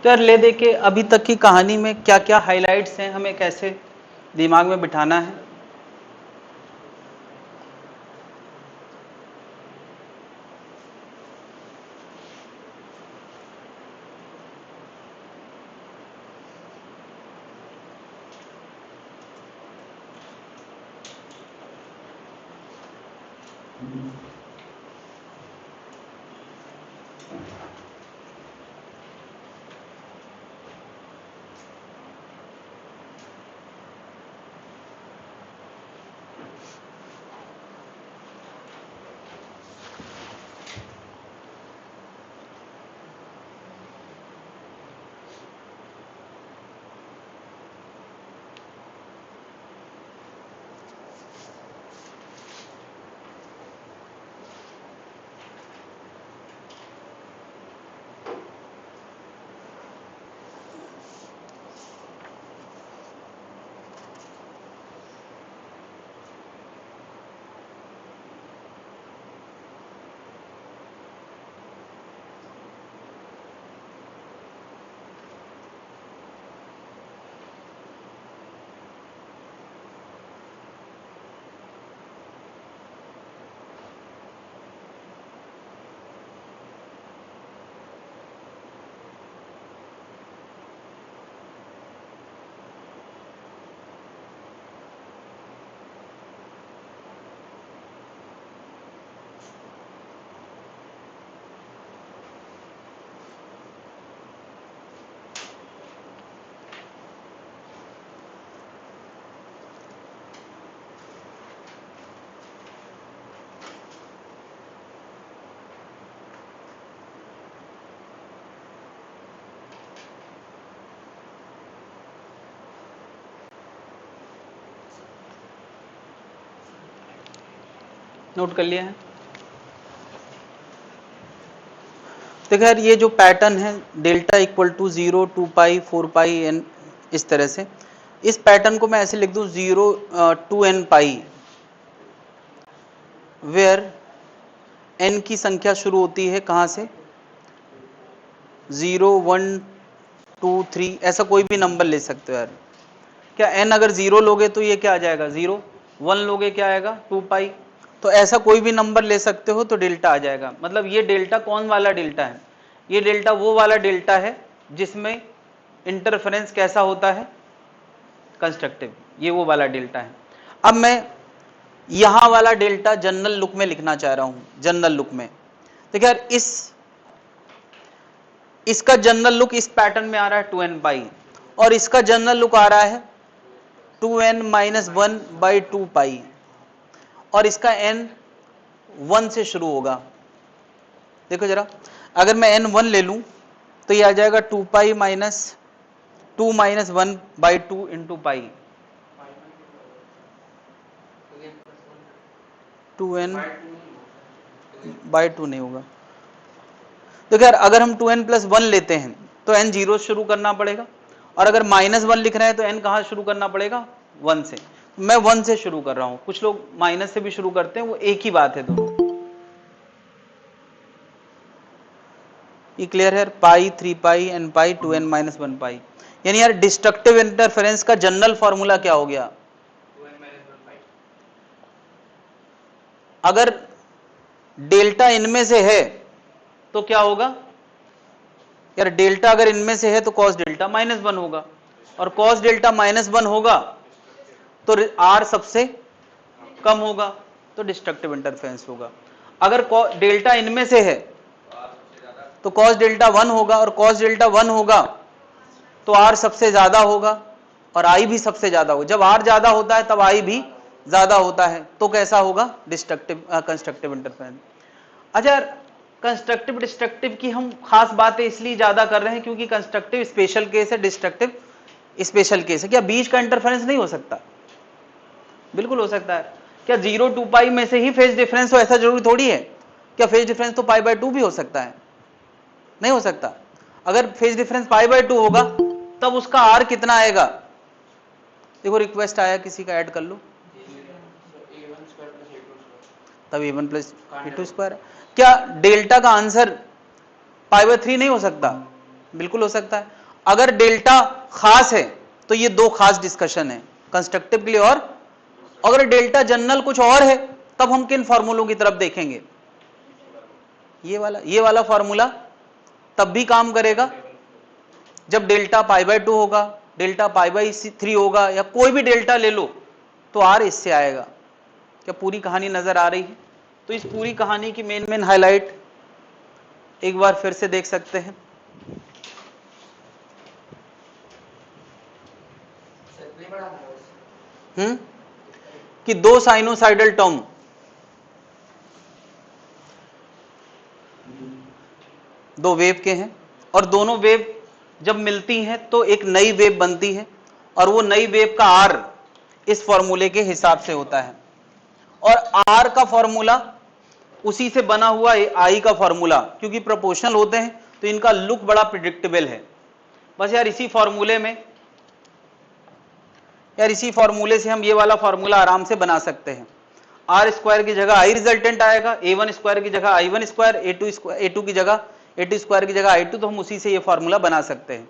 तो यार ले दे के अभी तक की कहानी में क्या क्या हाइलाइट्स हैं, हमें कैसे दिमाग में बिठाना है। नोट कर लिया है। देखो यार ये जो पैटर्न है delta equal to 0, 2 pi, 4 pi N, इस तरह से, इस पैटर्न को मैं ऐसे लिख दूं 0 to N pi, where N की संख्या शुरू होती है कहां से, 0, 1, 2, 3, ऐसा कोई भी नंबर ले सकते हो यार। क्या एन अगर 0 लोगे तो ये क्या आ जाएगा 0, 1 लोगे क्या आएगा 2 पाई, तो ऐसा कोई भी नंबर ले सकते हो तो डेल्टा आ जाएगा। मतलब ये डेल्टा कौन वाला डेल्टा है, ये डेल्टा वो वाला डेल्टा है जिसमें इंटरफेरेंस कैसा होता है, कंस्ट्रक्टिव, ये वो वाला डेल्टा है। अब मैं यहां वाला डेल्टा जनरल लुक में लिखना चाह रहा हूं, जनरल लुक में। देखिए यार इसका जनरल लुक इस पैटर्न में आ रहा है 2n पाई, और इसका जनरल लुक आ रहा है 2n माइनस 1 बाई 2 पाई, और इसका n 1 से शुरू होगा। देखो जरा, अगर मैं n 1 ले लूं तो ये आ जाएगा 2 pi minus 2 minus 1 by 2 into pi, 2n by 2 नहीं होगा। देखो यार अगर हम 2n प्लस 1 लेते हैं तो n 0 शुरू करना पड़ेगा, और अगर माइनस 1 लिख रहे हैं तो n कहां शुरू करना पड़ेगा, 1 से। मैं 1 से शुरू कर रहा हूं, कुछ लोग माइनस से भी शुरू करते हैं, वो एक ही बात है दोनों। ये क्लियर है, पाई, 3 पाई, n पाई, 2n माइनस 1 पाई। यानी यार डिस्ट्रक्टिव इंटरफेरेंस का जनरल फॉर्मूला क्या हो गया, अगर डेल्टा इनमें से है तो क्या होगा यार, डेल्टा अगर इनमें से है तो कॉस डेल्टा माइनस 1 होगा, और कॉस डेल्टा माइनस 1 होगा तो आर सबसे कम होगा, तो डिस्ट्रक्टिव इंटरफेरेंस होगा। अगर डेल्टा इनमें से है तो कॉस डेल्टा 1 होगा, और कॉस डेल्टा 1 होगा तो आर सबसे ज्यादा होगा और आई भी सबसे ज्यादा होगा। जब आर ज्यादा होता है तब आई भी ज्यादा होता है, तो कैसा होगा, डिस्ट्रक्टिव कंस्ट्रक्टिव इंटरफेरेंस। अच्छा, कंस्ट्रक्टिव डिस्ट्रक्टिव की हम खास बातें इसलिए ज्यादा कर रहे हैं क्योंकि कंस्ट्रक्टिव स्पेशल केस है, डिस्ट्रक्टिव स्पेशल केस है। क्या बीच का इंटरफेरेंस नहीं हो सकता, बिल्कुल हो सकता है। क्या 0 2 पाई में से ही फेज डिफरेंस हो, ऐसा जरूरी थोड़ी है। क्या फेज डिफरेंस तो पाई बाय 2 भी हो सकता है, नहीं हो सकता। अगर फेज डिफरेंस पाई बाय 2 होगा तब उसका आर कितना आएगा, देखो रिक्वेस्ट आया किसी का, ऐड कर लो, तब a1 प्लस a2 स्क्वायर। क्या डेल्टा का आंसर पाई बाय 3 नहीं हो सकता, बिल्कुल हो सकता है। अगर डेल्टा खास है तो ये दो खास डिस्कशन है, कंस्ट्रक्टिव के लिए और अगर डेल्टा जनरल कुछ और है तब हम किन फॉर्मूलों की तरफ देखेंगे? ये वाला फॉर्मूला तब भी काम करेगा जब डेल्टा पाई बाय 2 होगा, डेल्टा पाई बाय 3 होगा, या कोई भी डेल्टा ले लो तो आर इससे आएगा। क्या पूरी कहानी नजर आ रही है? तो इस पूरी कहानी की मेन हाईलाइट एक बार फिर से देख सकते हैं। कि दो साइनोसाइडल टर्म दो वेव के हैं और दोनों वेव जब मिलती हैं तो एक नई वेव बनती है और वो नई वेव का आर इस फॉर्मूले के हिसाब से होता है और आर का फॉर्मूला उसी से बना हुआ आई का फॉर्मूला, क्योंकि प्रोपोर्शनल होते हैं तो इनका लुक बड़ा प्रिडिक्टेबल है। बस यार इसी फॉर्मूले से हम ये वाला फॉर्मूला आराम से बना सकते हैं। आर स्क्वायर की जगह आई रिजल्टेंट आएगा, a1 स्क्वायर की जगह i1 स्क्वायर, a2 की जगह a2 स्क्वायर की जगह i2, तो हम उसी से ये फॉर्मूला बना सकते हैं।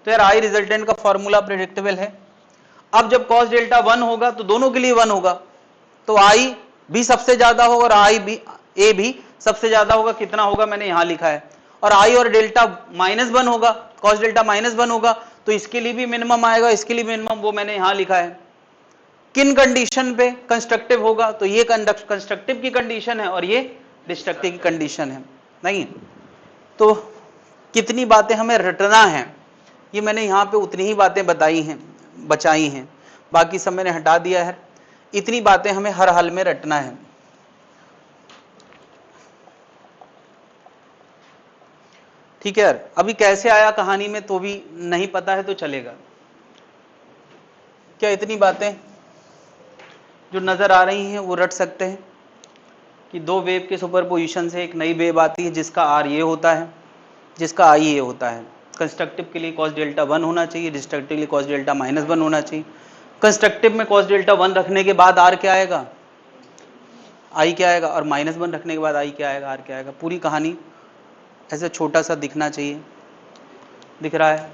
तो यार आई रिजल्टेंट का फॉर्मूला प्रेडिक्टेबल है। अब जब cos डेल्टा 1 होगा तो दोनों के लिए 1 होगा, तो आई भी सबसे ज्यादा होगा और ए भी सबसे ज्यादा होगा। कितना होगा मैंने यहां लिखा है। और आई और डेल्टा -1 होगा, cos डेल्टा -1 होगा, तो इसके लिए भी मिनिमम आएगा, इसके लिए मिनिमम, वो मैंने यहां लिखा है। किन कंडीशन पे कंस्ट्रक्टिव होगा? तो ये कंस्ट्रक्टिव की कंडीशन है और ये डिस्ट्रक्टिव की कंडीशन है। नहीं तो कितनी बातें हमें रटना है, ये मैंने यहां पे उतनी ही बातें बचाई हैं, बाकी सब मैंने हटा दिया है। इतनी बातें हमें हर हाल में रटना है। ठीक है यार, अभी कैसे आया कहानी में तो भी नहीं पता है तो चलेगा। क्या इतनी बातें जो नजर आ रही हैं वो रट सकते हैं कि दो वेव के सुपरपोजिशन से एक नई वेव आती है जिसका आर ये होता है, जिसका आई ये होता है। कंस्ट्रक्टिव के लिए cos डेल्टा 1 होना चाहिए, डिस्ट्रक्टिव के लिए cos डेल्टा -1 होना चाहिए। कंस्ट्रक्टिव में cos डेल्टा 1 रखने के बाद आर क्या आएगा, आई क्या आएगा, और -1 रखने के बाद आई क्या आएगा, आर क्या आएगा। पूरी कहानी ऐसे छोटा सा दिखना चाहिए। दिख रहा है?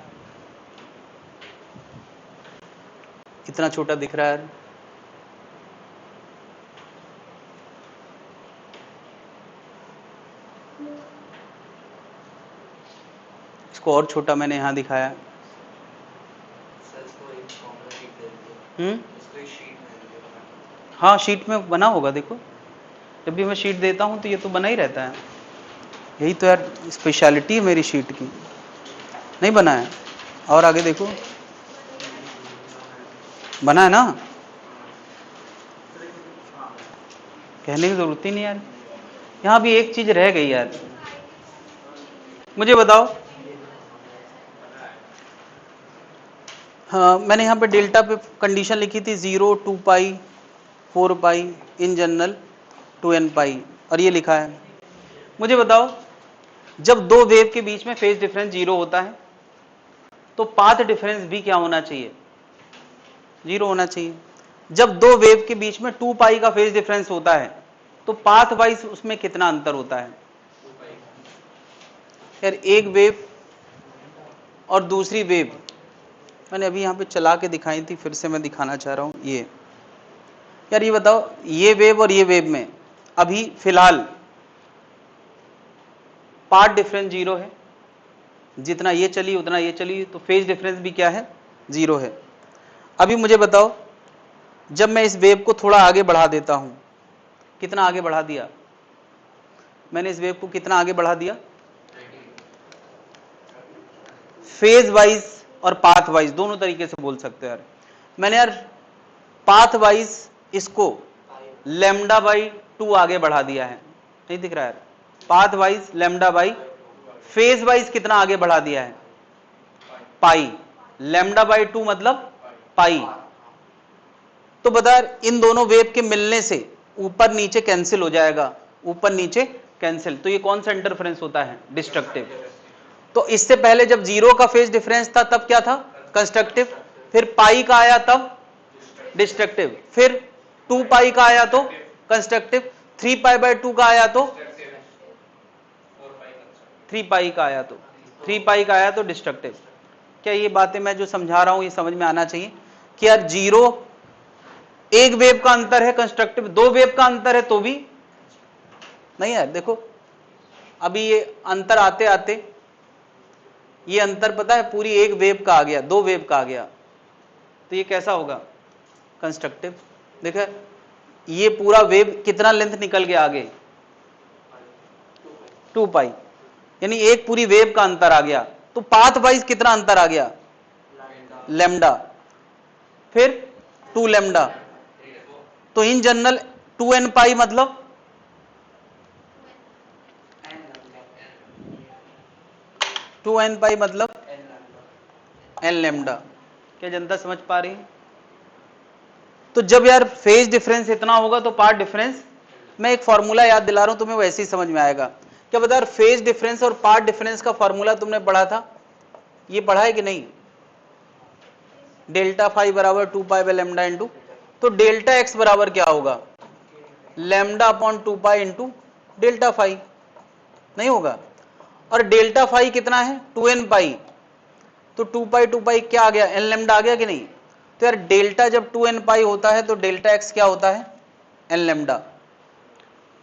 इतना छोटा दिख रहा है। इसको और छोटा मैंने यहां दिखाया। हाँ शीट में बना होगा, देखो जब भी मैं शीट देता हूं तो ये तो बना ही रहता है। यही तो यार स्पेशलिटी है मेरी शीट की। नहीं बना है? और आगे देखो, बना है ना? कहने की जरूरत ही नहीं यार। यहां भी एक चीज रह गई यार, मुझे बताओ। हाँ मैंने यहाँ पे डेल्टा पे कंडीशन लिखी थी 0, 2 pi, 4 pi, in general 2n पाई, और ये लिखा है। मुझे बताओ, जब दो वेव के बीच में फेज डिफरेंस 0 होता है तो पाथ डिफरेंस भी क्या होना चाहिए, 0 होना चाहिए। जब दो वेव के बीच में 2 पाई का फेज डिफरेंस होता है तो पाथ वाइज उसमें कितना अंतर होता है? यार एक वेव और दूसरी वेव मैंने अभी यहां पे चला के दिखाई थी, फिर से मैं दिखाना चाह रहा हूं। ये यार ये बताओ, ये वेव और ये वेव में अभी फिलहाल पाथ डिफरेंस 0 है, जितना ये चली उतना ये चली, तो फेज डिफरेंस भी क्या है, 0 है। अभी मुझे बताओ, जब मैं इस वेव को थोड़ा आगे बढ़ा देता हूं, कितना आगे बढ़ा दिया मैंने इस वेव को, कितना आगे बढ़ा दिया? फेज वाइज और पाथ वाइज दोनों तरीके से बोल सकते हैं यार। मैंने यार पाथ वाइज इसको λ/2 आगे बढ़ा दिया है, नहीं दिख रहा है? पाथ वाइज λ/, फेज वाइज कितना आगे बढ़ा दिया है? पाई। λ/2 मतलब पाई। तो बता यार, इन दोनों वेव के मिलने से ऊपर नीचे कैंसिल हो जाएगा, ऊपर नीचे कैंसिल, तो ये कौन सा इंटरफेरेंस होता है? डिस्ट्रक्टिव। तो इससे पहले जब 0 का फेज डिफरेंस था तब क्या था? कंस्ट्रक्टिव। फिर पाई का आया तब डिस्ट्रक्टिव, फिर 2 पाई का आया तो कंस्ट्रक्टिव, 3 पाई/2 का आया तो 3 पाई का आया तो 3 पाई का आया तो डिस्ट्रक्टिव। क्या ये बातें मैं जो समझा रहा हूं ये समझ में आना चाहिए कि यार 0 एक वेव का अंतर है, कंस्ट्रक्टिव 2 वेव का अंतर है तो भी नहीं है। देखो अभी ये अंतर आते आते ये अंतर पता है पूरी एक वेव का आ गया, 2 वेव का आ गया, तो ये कैसा होगा? कंस्ट्रक्टिव। देखो ये पूरा वेव कितना लेंथ निकल गया आगे? 2 पाई, यानी एक पूरी वेव का अंतर आ गया। तो पाथ वाइज कितना अंतर आ गया? लैम्डा, फिर 2 लैम्डा। तो इन जनरल 2n पाई मतलब 2n पाई मतलब n लैम्डा। क्या जनता समझ पा रही है? तो जब यार फेज डिफरेंस इतना होगा तो पार्ट डिफरेंस, मैं एक फॉर्मूला याद दिला रहा हूं तुम्हें, वैसे ही समझ में आएगा। क्या बता यार फेज डिफरेंस और पार्ट डिफरेंस का फॉर्मूला तुमने पढ़ा था, ये पढ़ा है कि नहीं? डेल्टा फाई बराबर 2 पाई बाय लैम्डा इंटू, तो डेल्टा एक्स बराबर क्या होगा? Lambda upon 2 pi into delta phi, नहीं होगा? और डेल्टा फाई कितना है? 2n पाई, तो 2 पाई क्या आ गया? n लैम्डा आ गया कि नहीं? तो यार डेल्टा जब 2n पाई होता है तो डेल्टा एक्स क्या होता है? n lambda.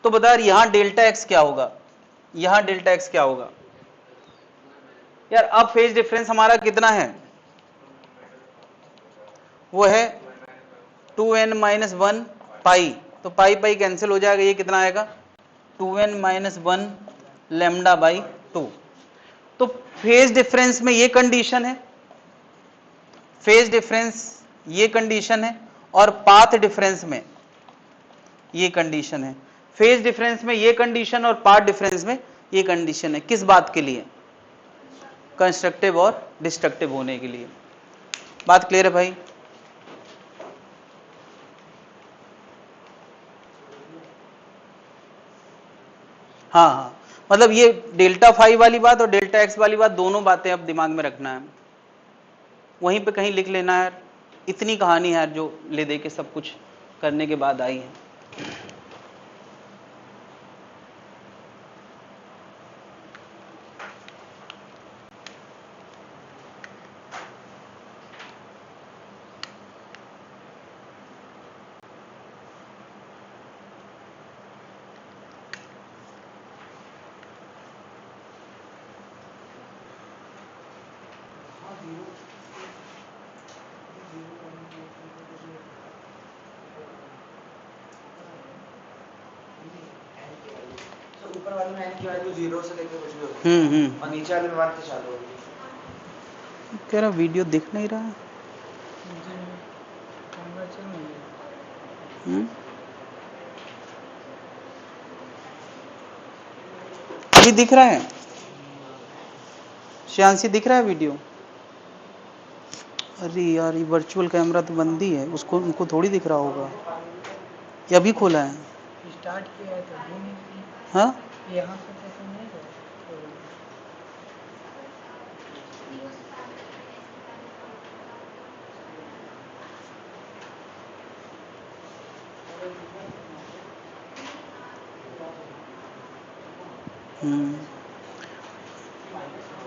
तो बता यार यहां डेल्टा एक्स क्या होगा, यहां डेल्टा एक्स क्या होगा? यार अब फेज डिफरेंस हमारा कितना है? वो है 2n माइनस 1 पाई, तो पाई पाई कैंसिल हो जाएगा, ये कितना आएगा? 2n minus 1 lambda by 2। तो फेज डिफरेंस में ये कंडीशन है, फेज डिफरेंस ये कंडीशन है, और पाथ डिफरेंस में ये कंडीशन है। फेज डिफरेंस में ये कंडीशन और पाथ डिफरेंस में ये कंडीशन है। किस बात के लिए? कंस्ट्रक्टिव और डिस्ट्रक्टिव होने के लिए। बात क्लियर है भाई? हाँ हाँ, मतलब ये डेल्टा फाई वाली बात और डेल्टा एक्स वाली बात दोनों बातें अब दिमाग में रखना है, वहीं पे कहीं लिख लेना है। इतनी कहानी है जो ले दे के सब कुछ करने के बाद आई है। ऊपर वाले में n की वैल्यू 0 से लेकर कुछ भी होती है और नीचे वाले में 1 से चालू होगी। कह रहा वीडियो दिख नहीं रहा है। अभी दिख रहा है? श्यांसी दिख रहा है वीडियो? अरे यार ये वर्चुअल कैमरा तो बंद ही है, उसको उनको थोड़ी दिख रहा होगा। ये अभी खोला है? स्टार्ट किया है तो भी नहीं। हाँ यहाँ से तो नहीं है।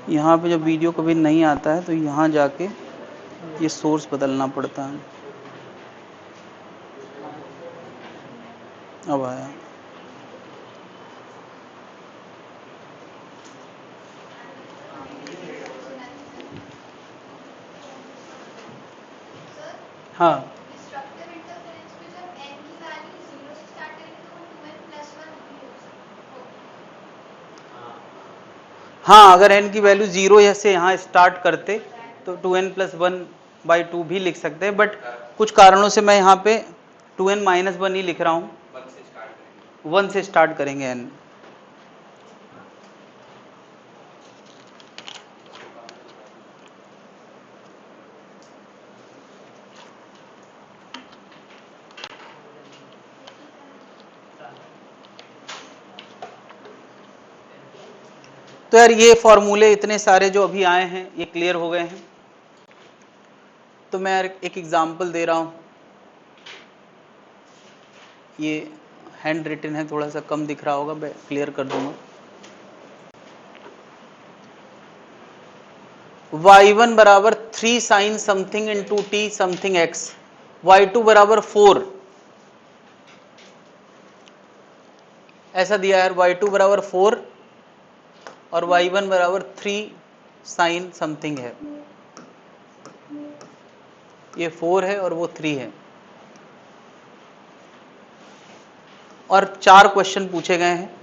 यहाँ पे जब वीडियो कभी नहीं आता है तो यहाँ जाके ये सोर्स बदलना पड़ता है। अब आया। हाँ डिस्ट्रक्टिव इंटरफेरेंस में जब n की वैल्यू 0 से स्टार्ट करेंगे तो वो 2n प्लस 1 भी हो सकता है। हाँ, अगर n की वैल्यू 0 से यहाँ स्टार्ट करते तो 2n प्लस 1 बाई 2 भी लिख सकते हैं, बट कुछ कारणों से मैं यहाँ पे 2n माइनस 1 ही लिख रहा हूँ। 1 से स्टार्ट करेंगे n। तो यार ये फॉर्मूले इतने सारे जो अभी आए हैं ये क्लियर हो गए हैं। तो मैं एक एग्जांपल दे रहा हूँ, ये हैंड रिटन है, थोड़ा सा कम दिख रहा होगा, मैं क्लियर कर दूंगा। y1 बराबर 3 sine something into t something x, y2 बराबर 4, ऐसा दिया है। y2 बराबर 4 और y1 बराबर 3 साइन समथिंग है, ये 4 है और वो 3 है, और 4 क्वेश्चन पूछे गए हैं।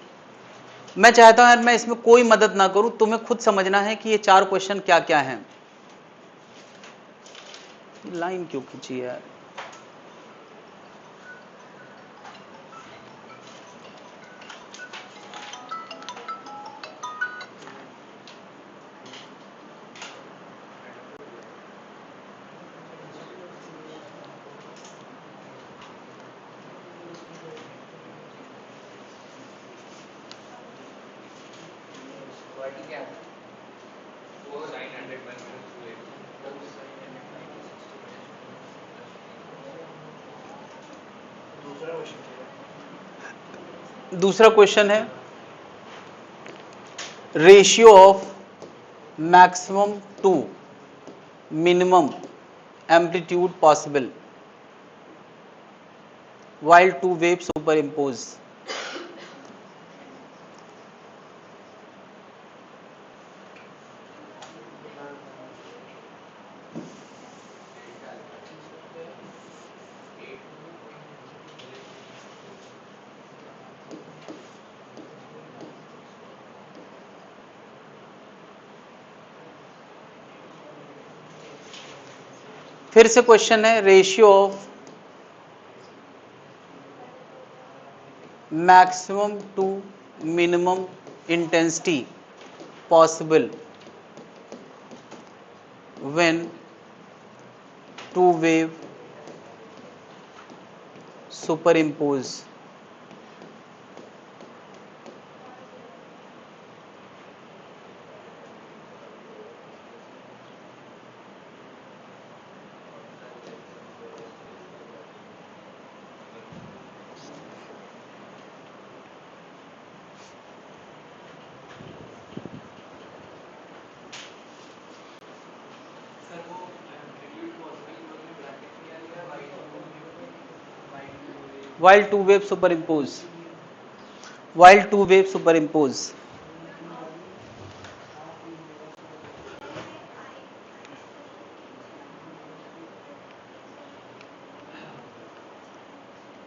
मैं चाहता हूं यार मैं इसमें कोई मदद ना करूं, तुम्हें खुद समझना है कि ये 4 क्वेश्चन क्या क्या हैं। लाइन क्यों खींची यार? दूसरा क्वेश्चन है ratio of maximum to minimum amplitude possible while two waves superimpose। फिर से क्वेश्चन है ratio of maximum to minimum intensity possible when two wave superimpose। While two waves superimpose, while two waves superimpose।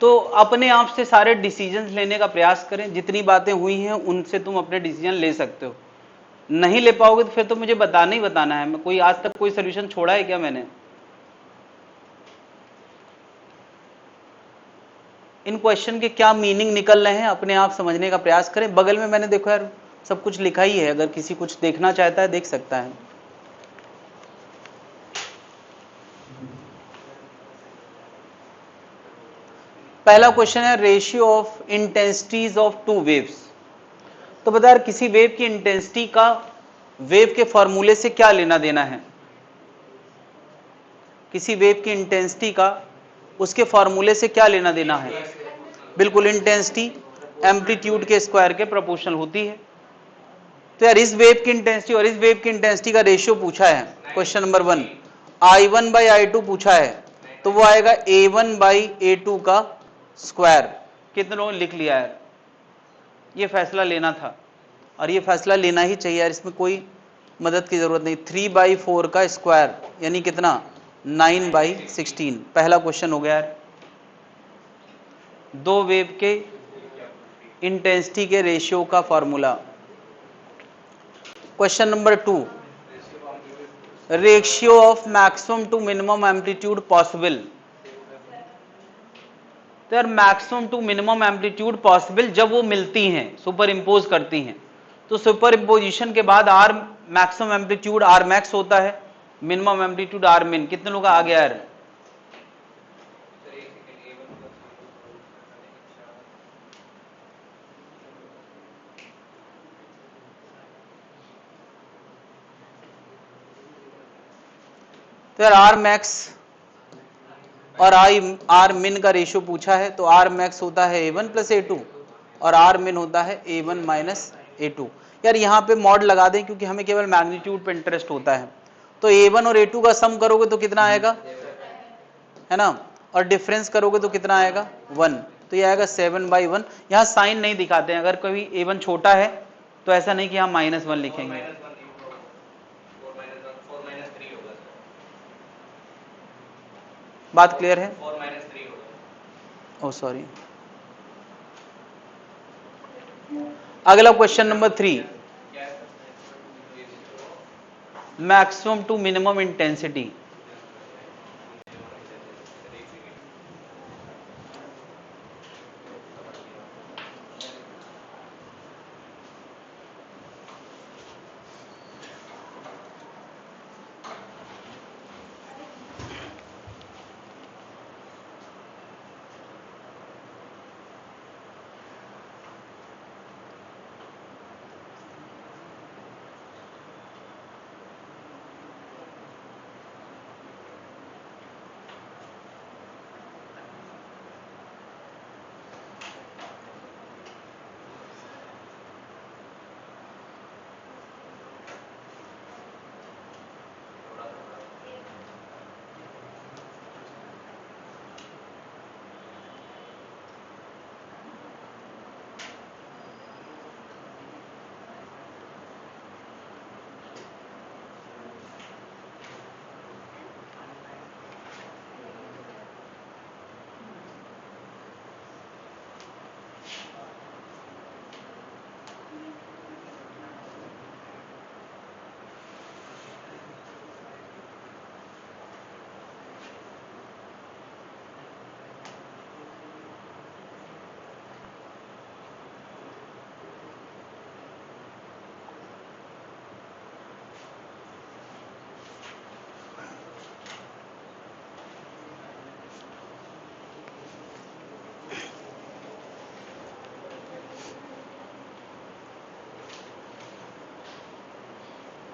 तो अपने आप से सारे decisions लेने का प्रयास करें, जितनी बातें हुई हैं उनसे तुम अपने डिसीजन ले सकते हो। नहीं ले पाओगे तो फिर तो मुझे बताना ही बताना है। मैं कोई आज तक कोई सोल्यूशन छोड़ा है क्या मैंने? इन क्वेश्चन के क्या मीनिंग निकल रहे हैं अपने आप समझने का प्रयास करें। बगल में मैंने देखो यार सब कुछ लिखा ही है, अगर किसी कुछ देखना चाहता है देख सकता है। पहला क्वेश्चन है ratio of intensities of two waves. तो बता यार किसी वेव की इंटेंसिटी का वेव के फॉर्मूले से क्या लेना देना है? किसी वेव की इंटेंसिटी का उसके फॉर्मूले से क्या लेना देना है? बिल्कुल, इंटेंसिटी एम्पलीट्यूड के स्क्वायर के प्रोपोर्शनल होती है। तो यार इस वेव की इंटेंसिटी और इस वेव की इंटेंसिटी का रेशियो पूछा है question number 1। I1 by I2 पूछा है, तो वो आएगा A1 बाई A2 का स्क्वायर। कितने लोगों ने लिख लिया है? ये फैसला लेना था और ये फैसला लेना ही चाहिए यार, इसमें कोई मदद की जरूरत नहीं। 3 बाई 4 का स्क्वायर यानी कितना? 9 बाई 16। पहला क्वेश्चन हो गया यार। दो वेव के इंटेंसिटी के रेशियो का formula. Question number 2 ratio of maximum to minimum amplitude possible. तो यार maximum to minimum amplitude possible जब वो मिलती हैं, सुपर इंपोज करती हैं, तो सुपर इंपोजिशन के बाद R maximum amplitude R max होता है, मिनिमम एम्पलीट्यूड आर मिन। कितने लोग आ गया यार? तो यार आर मैक्स और आर मिन का रेशियो पूछा है, तो आर मैक्स होता है A1 प्लस A2 और आर मिन होता है A1 माइनस A2। यार यहाँ पे मॉड लगा दें क्योंकि हमें केवल मैग्नीट्यूड पे इंटरेस्ट होता है। तो A1 और A2 का सम करोगे तो कितना आएगा, है ना, और डिफरेंस करोगे तो कितना आएगा 1, तो ये आएगा 7/1। यहाँ साइन नहीं दिखाते हैं, अगर कभी A1 छोटा है तो ऐसा नहीं कि हम -1 लिखेंगे। बात क्लियर है? Oh sorry. अगला question number 3, maximum to minimum intensity.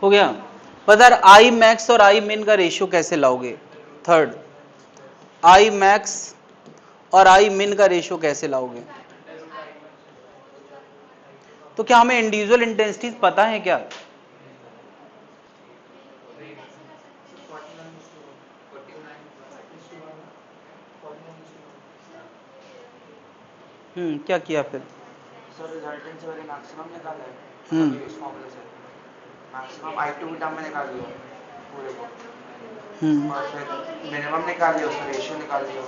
हो गया? पता है आई मैक्स और आई मिन का रेशियो कैसे लाओगे? थर्ड, आई मैक्स और आई मिन का रेशियो कैसे लाओगे? तो क्या हमें इंडिविजुअल इंटेंसिटीज पता है क्या? क्या किया फिर? सर रिजल्टेंट से मैंने मैक्सिमम निकाला है इस फॉर्मूले से, मैक्सिमम I2 की टर्म में निकाल लिया पूरे को, और फिर मिनिमम निकाल लिया, उसका रेशियो निकाल लिया।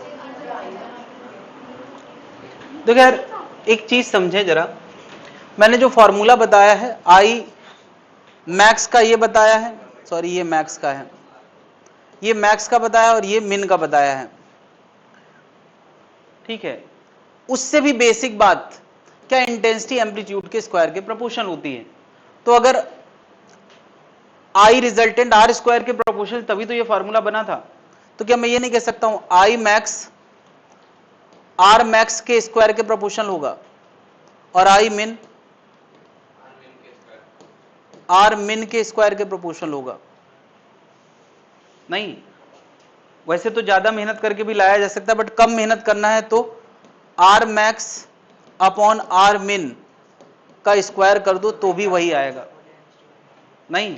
देखो यार एक चीज समझे जरा, मैंने जो फॉर्मूला बताया है आई मैक्स का ये बताया है, सॉरी ये मैक्स का है, ये मैक्स का बताया और ये मिन का बताया है, ठीक है। उससे भी बेसिक बात क्या, इंटेंसिटी एम्पलीट्यूड के स्क्वायर के प्रोपोर्शनल होती है। तो अगर आई रिजल्टेंट आर स्क्वायर के प्रोपोर्शनल, तभी तो ये फॉर्मूला बना था। तो क्या मैं ये नहीं कह सकता हूं आई मैक्स आर मैक्स के स्क्वायर के प्रोपोर्शनल होगा और आई मिन आर मिन के स्क्वायर के प्रोपोर्शनल होगा? नहीं, वैसे तो ज्यादा मेहनत करके भी लाया जा सकता है, बट कम मेहनत करना है तो आर मैक्स अपॉन आर मिन का स्क्वायर कर दो तो भी वही आएगा। नहीं,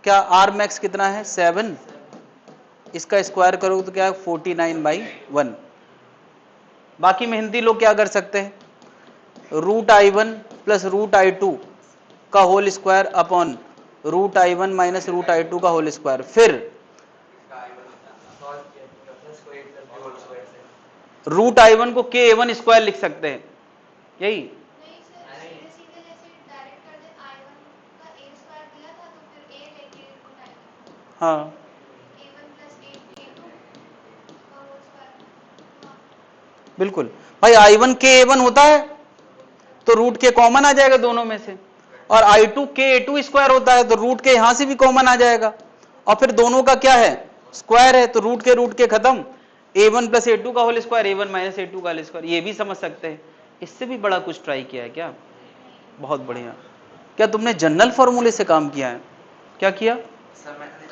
क्या आर मैक्स कितना है 7, इसका स्क्वायर करोगे तो क्या है 49/1। बाकी मेहनती लोग क्या कर सकते हैं, √I1 प्लस √I2 का whole square upon √I1 minus √I2 का होल स्क्वायर, फिर √I1 को KA1 स्क्वायर लिख सकते हैं, यही। नहीं सर, सीधे सीधे जैसे डायरेक्ट कर दे I1 का A स्क्वायर दिया था तो फिर A लेके √I1, हाँ A1 प्लस A2 का होल स्क्वायर। बिल्कुल भाई, I1 KA1 होता है तो रूट के कॉमन आ जाएगा दोनों में से, और I2 KA2 स्क्वायर होता है तो रूट के यहां से भी कॉमन आ जाएगा, और फिर दोनों का क्या है स्क्वायर है, तो रूट के खत्म, A1 प्लस A2 का whole square, A1 minus A2 का होल स्क्वायर, ये भी समझ सकते हैं। इससे भी बड़ा कुछ ट्राई किया है क्या? बहुत बढ़िया। क्या तुमने जनरल फॉर्मूले से काम किया है? क्या किया?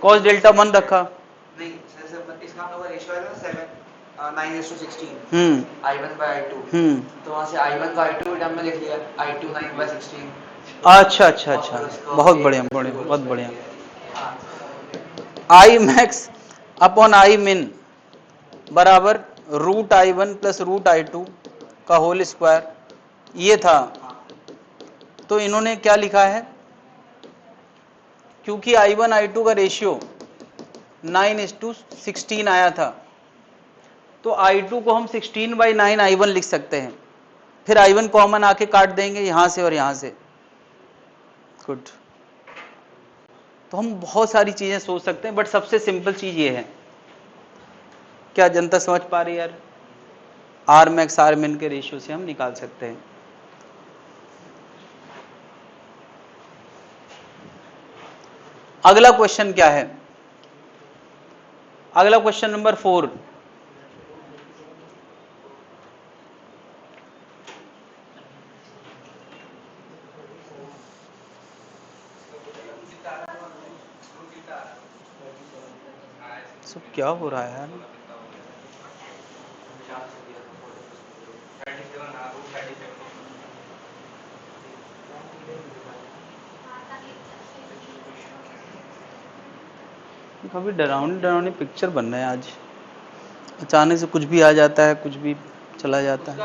cos डेल्टा 1 रखा? नहीं सर, इसका हम लोग का रेशियो है ना 9:16, I1/I2, तो वहाँ से I1 को I2 की टर्म में लिख लिया, I2 9/16। अच्छा, बहुत बढ़िया, बहुत बढ़िया। I max upon I min बराबर root I one plus root I two का होल स्क्वायर, ये था। तो इन्होंने क्या लिखा है, क्योंकि I1 I2 का रेशियो 9:16 आया था, तो I2 को हम 16/9 I1 लिख सकते हैं। फिर I1 कॉमन आके काट देंगे यहां से और यहां से। गुड। तो हम बहुत सारी चीजें सोच सकते हैं, बट सबसे सिंपल चीज ये है। क्या जनता समझ पा रही है यार? आर मैक्स आर मिन के रेशियो से हम निकाल सकते हैं। अगला क्वेश्चन क्या है? अगला क्वेश्चन नंबर 4। सब क्या हो रहा है यार? काफी डरावनी डरावनी पिक्चर बन रहे हैं आज। अचानक से कुछ भी आ जाता है, कुछ भी चला जाता है।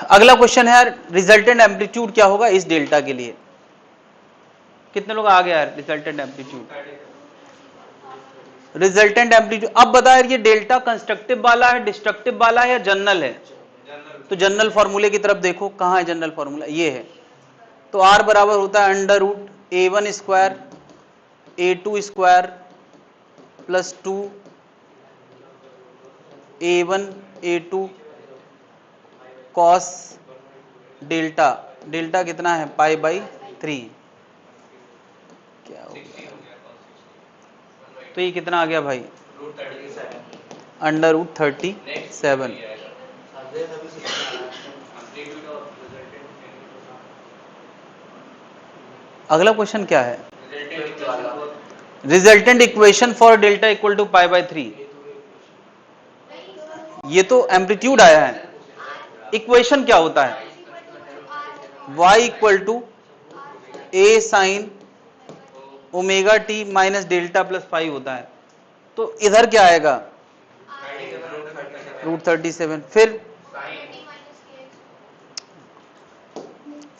अगला क्वेश्चन है यार, रिजल्टेंट एम्पलीट्यूड क्या होगा इस डेल्टा के लिए? कितने लोग आ गया यार? Resultant amplitude, resultant amplitude. अब बता यार, ये डेल्टा कंस्ट्रक्टिव वाला है, डिस्ट्रक्टिव वाला है या जनरल है? तो जनरल फॉर्मूले की तरफ देखो, कहां है जनरल फॉर्मूला? ये है। तो आर बराबर होता है under root A1 square A2 square plus 2 A1 A2 cos delta. Delta कितना है? π/3। क्या हो गया? तो ये कितना आ गया भाई? Under root 37। अगला क्वेश्चन क्या है? Resultant equation for delta equal to π/3। ये तो एम्पलीट्यूड आया है, इक्वेशन क्या होता है? y equal to A sine omega t minus delta plus 5 होता है। तो इधर क्या आएगा? रूट 37।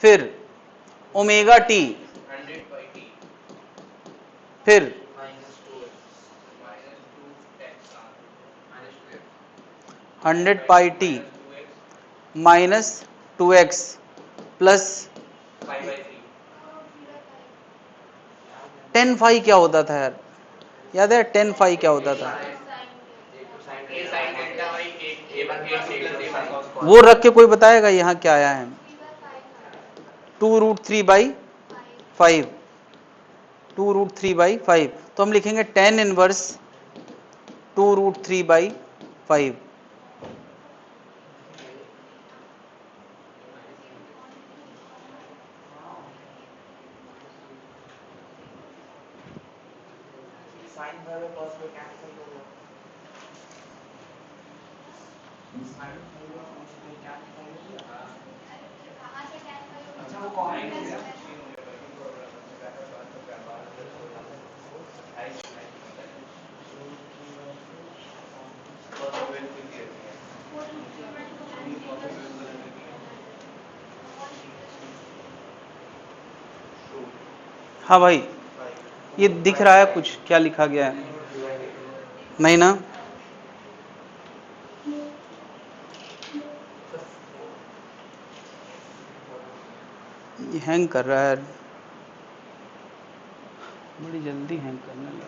फिर ओमेगा टी, फिर 100πt माइनस 2x प्लस 10φ क्या होता था यार? याद है 10φ क्या होता था? वो रख के कोई बताएगा यहाँ क्या आया है? 2√3/5। 2√3/5। तो हम लिखेंगे tan इनवर्स 2√3/5। साइन फाइव और कॉस में कैंसिल हो गया। साइन फाइव और कॉस में कैंसिल हो गया। अच्छा वो कॉमन है क्या? हाँ भाई, ये दिख रहा है कुछ? क्या लिखा गया है? नहीं ना? ये हैंग कर रहा है, बड़ी जल्दी हैंग करने लगा।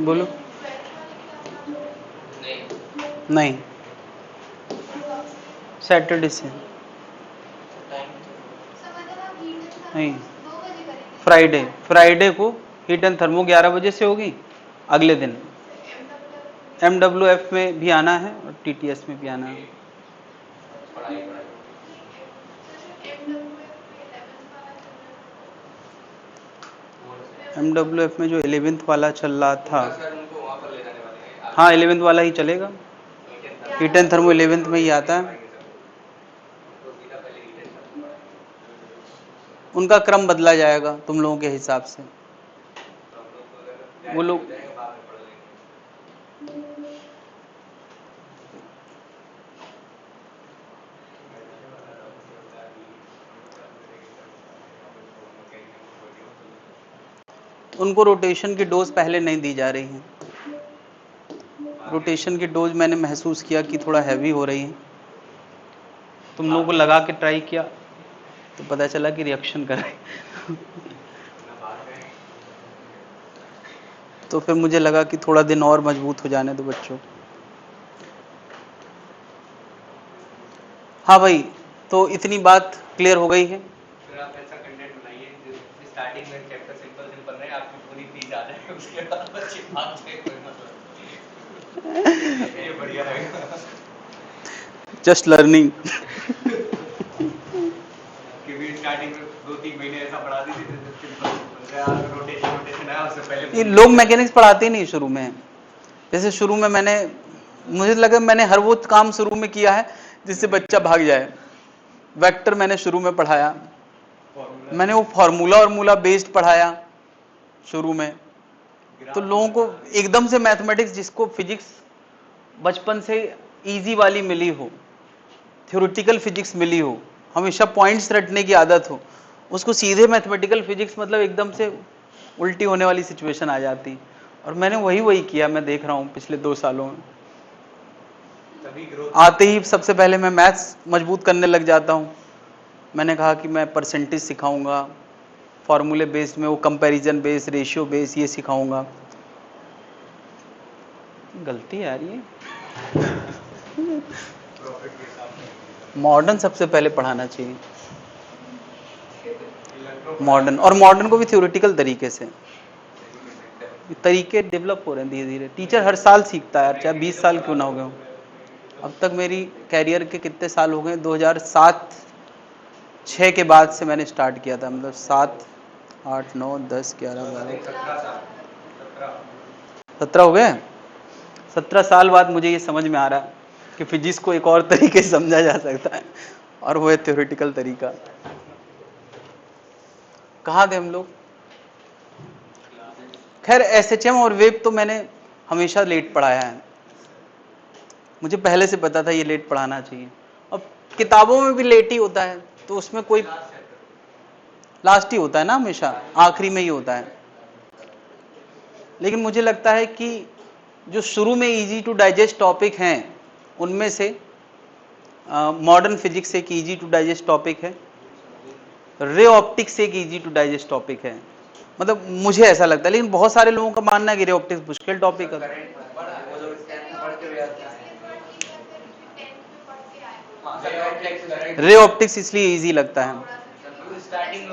बोलो। नहीं, सैटरडे से नहीं, फ्राइडे को हीट एंड थर्मो 11 बजे से होगी। अगले दिन MWF में भी आना है और TTS में भी आना है। MWF में जो 11th वाला चल रहा था, हाँ 11th वाला ही चलेगा। हीट एंड थर्मो 11th में ही आता है। उनका क्रम बदला जाएगा तुम लोगों के हिसाब से। वो लोग उनको रोटेशन की डोज पहले नहीं दी जा रही है। रोटेशन की डोज मैंने महसूस किया कि थोड़ा हैवी हो रही है। तुम लोगों को लगा के ट्राई किया तो पता चला कि रिएक्शन कर रही। तो फिर मुझे लगा कि थोड़ा दिन और मजबूत हो जाने दो बच्चों। हाँ भाई, तो इतनी बात क्लियर हो गई है। फिर आप ऐसा कंटेंट बनाइए स्टार्टिंग में चैप्टर सिंपल रहे, आपकी पूरी फीस आ जाए, उसके बाद बच्चे भाग जाए, कोई मतलब ये बढ़िया रहेगा। Just learning. कि भी स्टार्टिंग में 2-3 महीने ऐसा पढ़ा दी थी, सिंपल रोटेशन है, उससे पहले ये लोग मैकेनिक्स पढ़ाते ही नहीं शुरू में। जैसे शुरू में मुझे लगा मैंने हर वो काम शुरू में किया है जिससे बच्चा भाग जाए। वेक्टर मैंने शुरू में पढ़ाया, मैंने वो फार्मूला और मूला बेस्ड पढ़ाया शुरू में। तो लोगों को एकदम से मैथमेटिक्स, जिसको फिजिक्स बचपन से इजी वाली मिली हो, थ्योरेटिकल फिजिक्स मिली हो, हमेशा पॉइंट्स रटने की आदत हो, उसको सीधे मैथमेटिकल फिजिक्स मतलब एकदम से उल्टी होने वाली सिचुएशन आ जाती। और मैंने वही किया। मैं देख रहा हूँ पिछले 2 सालों में आते ही सबसे पहले मैं मैथ्स मजबूत करने लग जाता हूँ। मैंने कहा कि मैं परसेंटेज सिखाऊंगा, फॉर्मूले बेस्ड में वो कंपैरिजन बेस्ड, रेशियो बेस्ड ये सिखाऊंगा। गलती है यार ये। मॉडर्न सबसे पहले पढ़ाना चाहिए, मॉडर्न, और मॉडर्न को भी थ्योरेटिकल तरीके से। तरीके डेवलप हो रहे हैं धीरे धीरे। टीचर हर साल सीखता है यार, चाहे 20 साल क्यों ना हो गए हो। अब तक मेरी कैरियर के कितने साल हो गए, 2007-06 के बाद से मैंने स्टार्ट किया था, मतलब 7, 8, 9, 10, 11, 12, 17 हो गए। 17 साल बाद मुझे ये समझ में आ रहा है कि फिजिक्स को एक और तरीके से समझा जा सकता है, और वो है थ्योरेटिकल तरीका। कहाँ थे हम लोग? खैर SHM और वेब तो मैंने हमेशा लेट पढ़ाया है, मुझे पहले से पता था ये लेट पढ़ाना चाहिए। अब किताबों में भी लेट ही होता है, तो उसमें कोई लास्ट ही होता है ना, हमेशा आखिरी में ही होता है। लेकिन मुझे लगता है कि जो शुरू में इजी टू डाइजेस्ट टॉपिक हैं, उनमें से मॉडर्न फिजिक्स एक इजी टू डाइजेस्ट टॉपिक है, रे ऑप्टिक्स एक इजी टू डाइजेस्ट टॉपिक है, मतलब मुझे ऐसा लगता है। लेकिन बहुत सारे लोगों का मानना है कि रे ऑप्टिक्स मुश्किल टॉपिक है। रे ऑप्टिक्स इसलिए इजी लगता है।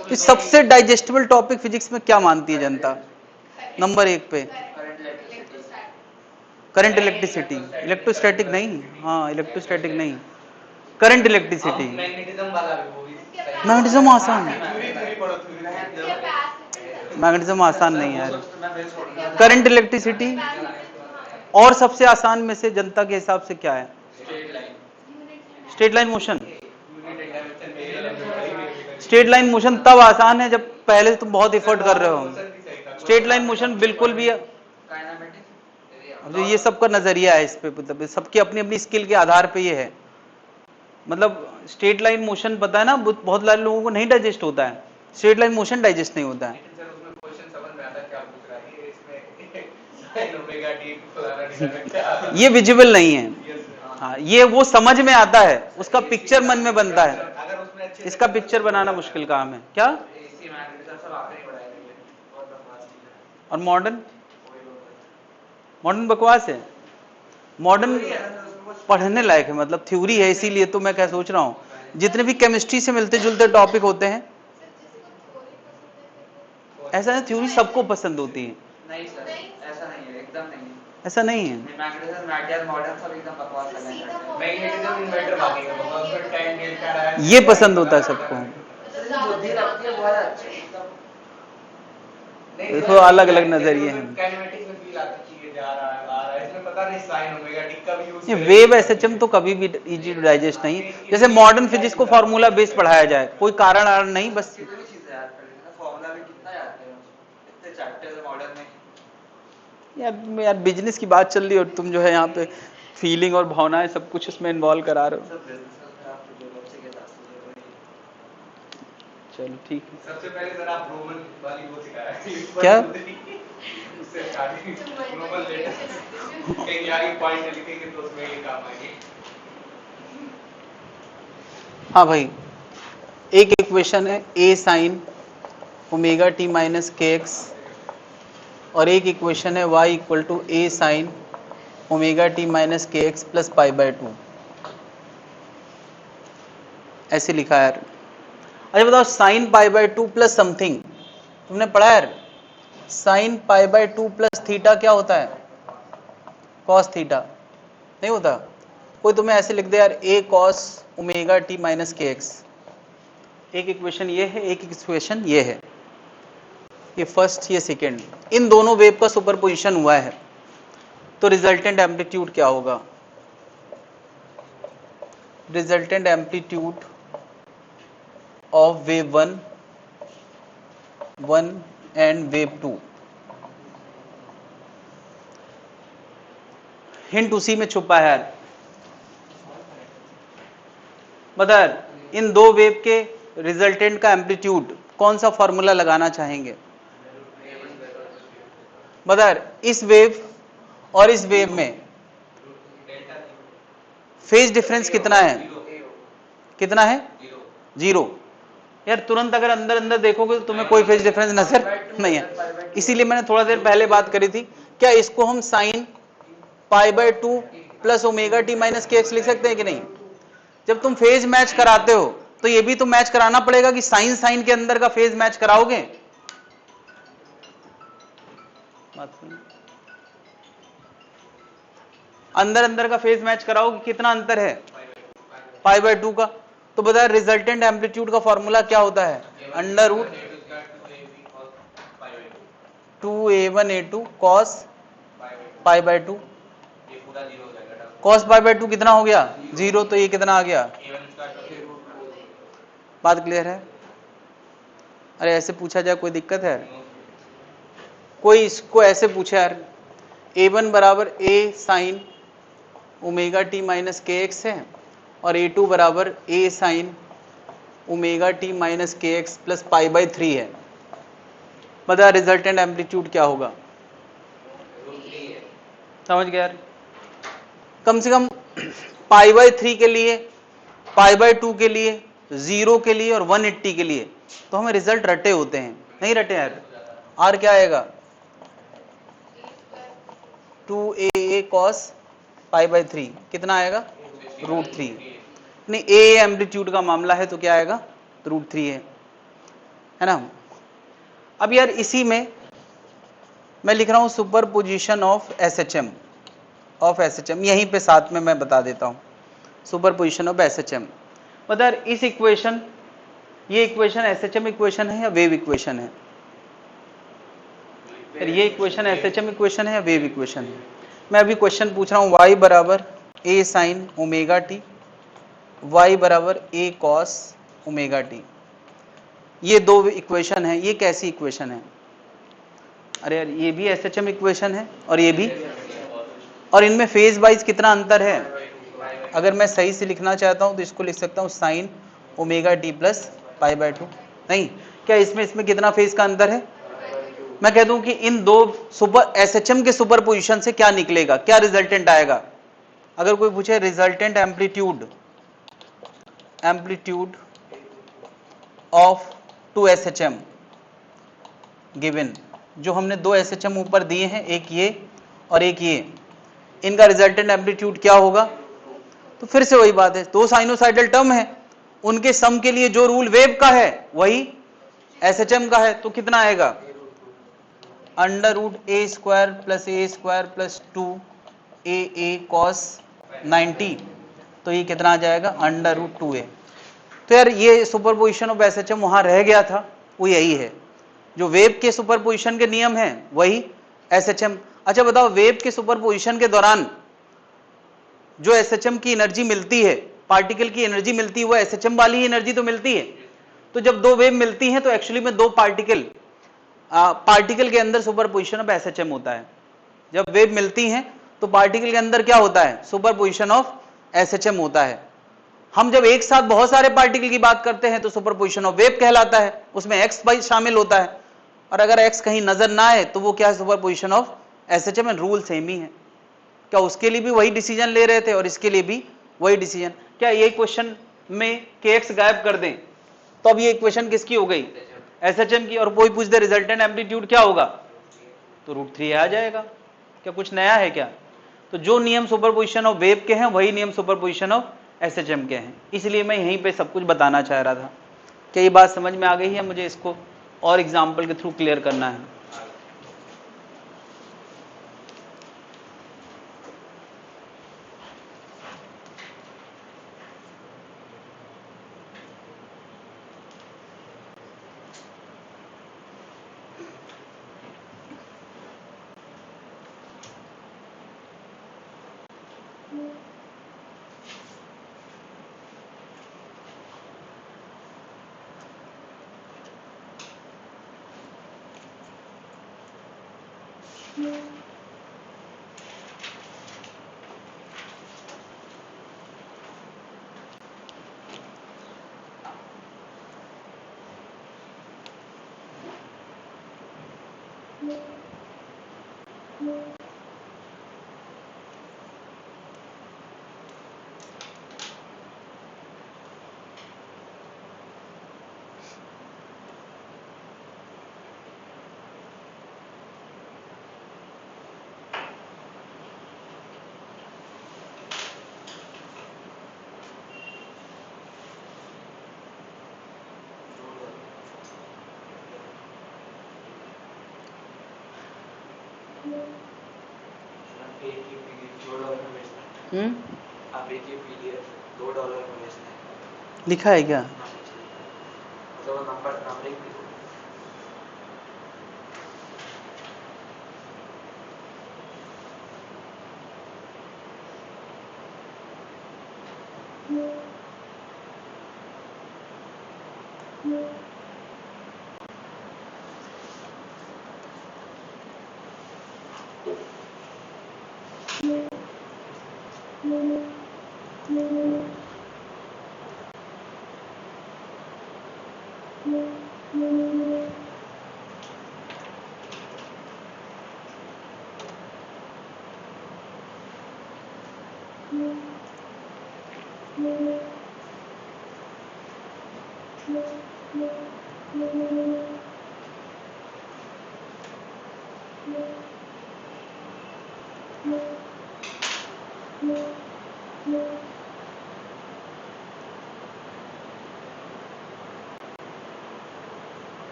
तो सबसे डाइजेस्टेबल टॉपिक फिजिक्स में क्या मानती है जनता? नंबर 1 पे करंट इलेक्ट्रिसिटी। इलेक्ट्रोस्टैटिक नहीं, हाँ इलेक्ट्रोस्टैटिक नहीं, करंट इलेक्ट्रिसिटी। मैग्नेटिज्म आसान है, मैग्नेटिज्म आसान नहीं है यार। Current electricity. और सबसे आसान में से जनता के हिसाब से क्या है? Straight line motion. Straight line motion तब आसान है जब पहले तुम बहुत एफर्ट कर रहे हो। स्ट्रेट लाइन मोशन बिल्कुल भी, ये सबका नजरिया है इस पे, मतलब सबकी अपनी अपनी स्किल के आधार पे ये है। मतलब स्ट्रेट लाइन मोशन पता है ना, बहुत सारे लोगों को नहीं डाइजेस्ट होता है, स्ट्रेट लाइन मोशन डाइजेस्ट नहीं होता है। ये विजिबल नहीं है, हाँ, ये वो समझ में आता है, उसका पिक्चर मन में बनता है, अगर उसमें अच्छे इसका पिक्चर बनाना मुश्किल काम है। क्या? एसी मैग्नेटिज्म सब आपने ही पढ़ाया है, बहुत बकवास चीज है। और मॉडर्न, कोई बकवास मॉडर्न बकवास है। मॉडर्न पढ़ने लायक है, मतलब थ्योरी है, इसीलिए तो मैं क्या सोच रहा हूँ, जितने भी केमिस्ट्री से मिलते जुलते टॉपिक होते हैं, सर जिसको थ्योरी पसंद है फिर ऐसा है थ्योरी सबको पसंद होती है, नहीं सर, ऐसा नहीं है, एकदम नहीं है। ऐसा नहीं है। मैग्नेटिज्म, मैटर, मॉडर्न सब एकदम बकवास लगा है। मैग्नेटिज्म इन्वर्टर बाकी का बहुत फिर टाइम डेल का रहा है, ये पसंद होता है सबको। सर जो बुद्धि लगती है बहुत अच्छी एकदम। देखो अलग अलग नजरिए हैं। काइनेमेटिक्स में फील आती चीजें जा रहा है आ रहा है, इसमें पता नहीं साइन ओमेगा टी का भी यूज ये वेव एसएचएम तो कभी भी इजी टू डाइजेस्ट नहीं, जैसे मॉडर्न फिजिक्स को फार्मूला बेस्ड पढ़ाया जाए, कोई कारण आरण नहीं, बस कितनी भी चीजें याद कर लेना, फॉर्मूला भी कितना याद करें उसको, इतने चैप्टर्स है मॉडर्न में। यार बिजनेस की बात चल रही है और तुम जो है यहाँ पे फीलिंग और भावनाएं सब कुछ उसमें इन्वॉल्व करा रहे हो। सब बिजनेस में आप जो लोग से के साथ से चलो ठीक है। सबसे पहले सर आप रोमन वाली वो सिखाया क्या? उससे स्टार्टिंग रोमन लेटर कहीं आगे पॉइंट लिखेंगे तो उसमें ये काम आएंगे। हाँ भाई, एक इक्वेशन है a sine omega t minus k x, और एक इक्वेशन है y equal to a sine omega t minus k x plus pi by 2, ऐसे लिखा है यार। अच्छा बताओ, sine pi by 2 plus something, तुमने पढ़ा यार, sine pi by 2 plus theta क्या होता है? कॉस थीटा, नहीं होता? कोई तुम्हें ऐसे लिख दे यार a cos omega t minus k x, एक इक्वेशन ये है, एक इक्वेशन ये है, ये फर्स्ट ये सेकेंड, इन दोनों वेव का सुपरपोजिशन हुआ है, तो रिजल्टेंट एम्पलीट्यूड क्या होगा? Resultant amplitude of wave 1 and wave 2, hint उसी में छुपा है यार। बता यार, इन दो वेव के रिजल्टेंट का एम्पलीट्यूड कौन सा फॉर्मूला लगाना चाहेंगे? बता यार, इस वेव और इस वेव में फेज डिफरेंस कितना है? कितना है? 0। यार तुरंत अगर अंदर अंदर देखोगे तो तुम्हें कोई फेज डिफरेंस नजर नहीं है, इसीलिए मैंने थोड़ा देर पहले बात करी थी, क्या इसको हम sign pi by 2 plus omega t minus k x लिख सकते हैं कि नहीं? जब तुम फेज मैच कराते हो तो ये भी तो मैच कराना पड़ेगा कि साइन साइन के अंदर का फेज मैच कराओगे। अंदर अंदर का फेज मैच कराओगे, कितना अंतर है? पाई बाय 2 का। तो बताया रिजल्टेंट एम्पलीट्यूड का फॉर्मूला क्या होता है? Under root 2a1a2 cos pi by 2, cos pi by 2 कितना हो गया? 0, तो ये कितना आ गया? बात क्लियर है? अरे ऐसे पूछा जाए कोई दिक्कत है? कोई इसको ऐसे पूछे यार, a1 बराबर a sine omega t minus k x है और a2 बराबर a sine omega t minus k x plus pi bye 3 है, बता रिजल्टेंट एम्पलीट्यूड क्या होगा? समझ गया यार? कम से कम पाई बाय 3 के लिए, पाई बाय 2 के लिए, 0 के लिए और 180 के लिए तो हमें रिजल्ट रटे होते हैं, नहीं रटे यार? आर क्या आएगा? 2a cos पाई बाय 3 कितना आएगा? √3। नहीं, ए एम्पलीट्यूड का मामला है तो क्या आएगा? √3 है ना? अब यार इसी में मैं लिख रहा हूं सुपरपोजिशन ऑफ एसएचएम, यहीं पे साथ में मैं बता देता हूं सुपरपोजिशन ऑफ एसएचएम। बता यार इस इक्वेशन, ये इक्वेशन एसएचएम इक्वेशन है या वेव इक्वेशन है? ये इक्वेशन एसएचएम इक्वेशन है या वेव इक्वेशन है? मैं अभी क्वेश्चन पूछ रहा हूं, y बराबर a sine omega T, y बराबर a कॉस ओमेगा टी, ये दो इक्वेशन है, ये कैसी इक्वेशन है? अरे यार ये भी एसएचएम इक्वेशन है और ये भी, और इनमें फेज वाइज कितना अंतर है? अगर मैं सही से लिखना चाहता हूं तो इसको लिख सकता हूं sign omega T plus pi by 2। नहीं, क्या इसमें कितना फेज का अंतर है? मैं कह दूं कि इन दो सुपर एसएचएम के सुपरपोजिशन से क्या निकलेगा, क्या रिजल्टेंट आएगा? अगर कोई पूछे resultant amplitude of 2 SHM given, जो हमने 2 SHM ऊपर दिए हैं, एक ये और एक ये, इनका रिजल्टेंट एम्पलीट्यूड क्या होगा? तो फिर से वही बात है, 2 साइनोसाइडल टर्म है, उनके सम के लिए जो रूल वेव का है वही SHM का है, तो कितना आएगा? √a² + a² + 2aa cos 90, तो ये कितना आ जाएगा? √2a। तो यार ये सुपरपोजिशन ऑफ SHM वहां रह गया था, वो यही है, जो वेव के सुपरपोजिशन के नियम है वही SHM। अच्छा बताओ, वेव के सुपरपोजिशन के दौरान जो SHM की एनर्जी मिलती है, पार्टिकल की एनर्जी मिलती है, वो SHM वाली ही एनर्जी तो मिलती है। तो जब दो वेव मिलती हैं तो एक्चुअली में दो पार्टिकल के अंदर सुपरपोजिशन ऑफ SHM होता है। जब वेव मिलती हैं तो पार्टिकल के अंदर क्या होता है? सुपरपोजिशन ऑफ SHM होता है। हम जब एक साथ बहुत सारे पार्टिकल की बात करते हैं तो सुपरपोजिशन ऑफ वेव कहलाता है, उसमें x भाई शामिल होता है, और अगर x कहीं नजर ना आए तो वो क्या है? Superposition of SHM। And rule same ही है। क्या उसके लिए भी वही डिसीजन ले रहे थे और इसके लिए भी वही डिसीजन? क्या ये क्वेश्चन में kx गायब कर दें तो अब ये इक्वेशन किसकी हो गई? SHM की। और कोई पूछ दे रिजल्टेंट एम्पलीट्यूड क्या होगा, तो √3 आ जाएगा। क्या कुछ नया है क्या? तो जो नियम सुपरपोजिशन ऑफ वेव के हैं वही नियम सुपरपोजिशन ऑफ SHM के हैं। इसलिए मैं यहीं पे सब कुछ बताना चाह रहा था। क्या ये बात समझ में आ गई है? मुझे इसको और एग्जाम्पल के थ्रू क्लियर करना है। आप एक ही PDF $2 में बेचते हैं, लिखा है क्या? मतलब नंबरिंग भी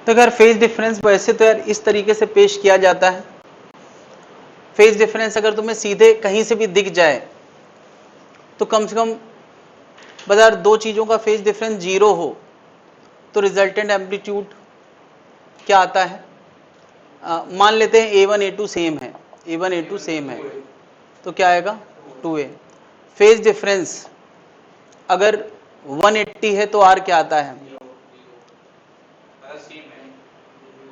तो अगर फेज डिफरेंस वैसे तो यार इस तरीके से पेश किया जाता है। फेज डिफरेंस अगर तुम्हें सीधे कहीं से भी दिख जाए तो कम से कम बाजार दो चीजों का फेज डिफरेंस 0 हो तो रिजल्टेंट एम्पलीट्यूड क्या आता है? मान लेते हैं A1 A2 सेम है, A1 A2 सेम है तो क्या आएगा? 2A। फेज डिफरेंस अगर 180 है तो R क्या आता है?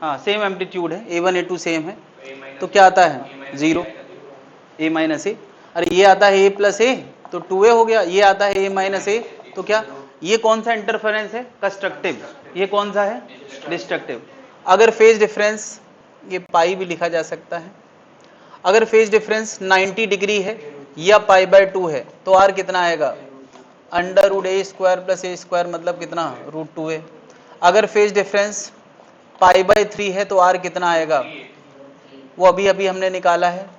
हाँ सेम एम्पलीट्यूड है, A1 A2 सेम है तो क्या आता है 0, a माइनस ए। अरे ये आता है a प्लस ए तो 2a हो गया, ये आता है a माइनस ए तो क्या, ये कौन सा इंटरफेरेंस है, कंस्ट्रक्टिव, ये कौन सा है डिस्ट्रक्टिव। अगर फेज डिफरेंस, ये पाई भी लिखा जा सकता है, अगर फेज डिफरेंस 90 डिग्री है या पाई/2 है तो आर कितना आएगा, √a² प्लस a² मतलब कितना √2a। अगर फेज डिफरेंस पाई/3 है तो आर कितना आएगा, वो अभी अभी हमने निकाला है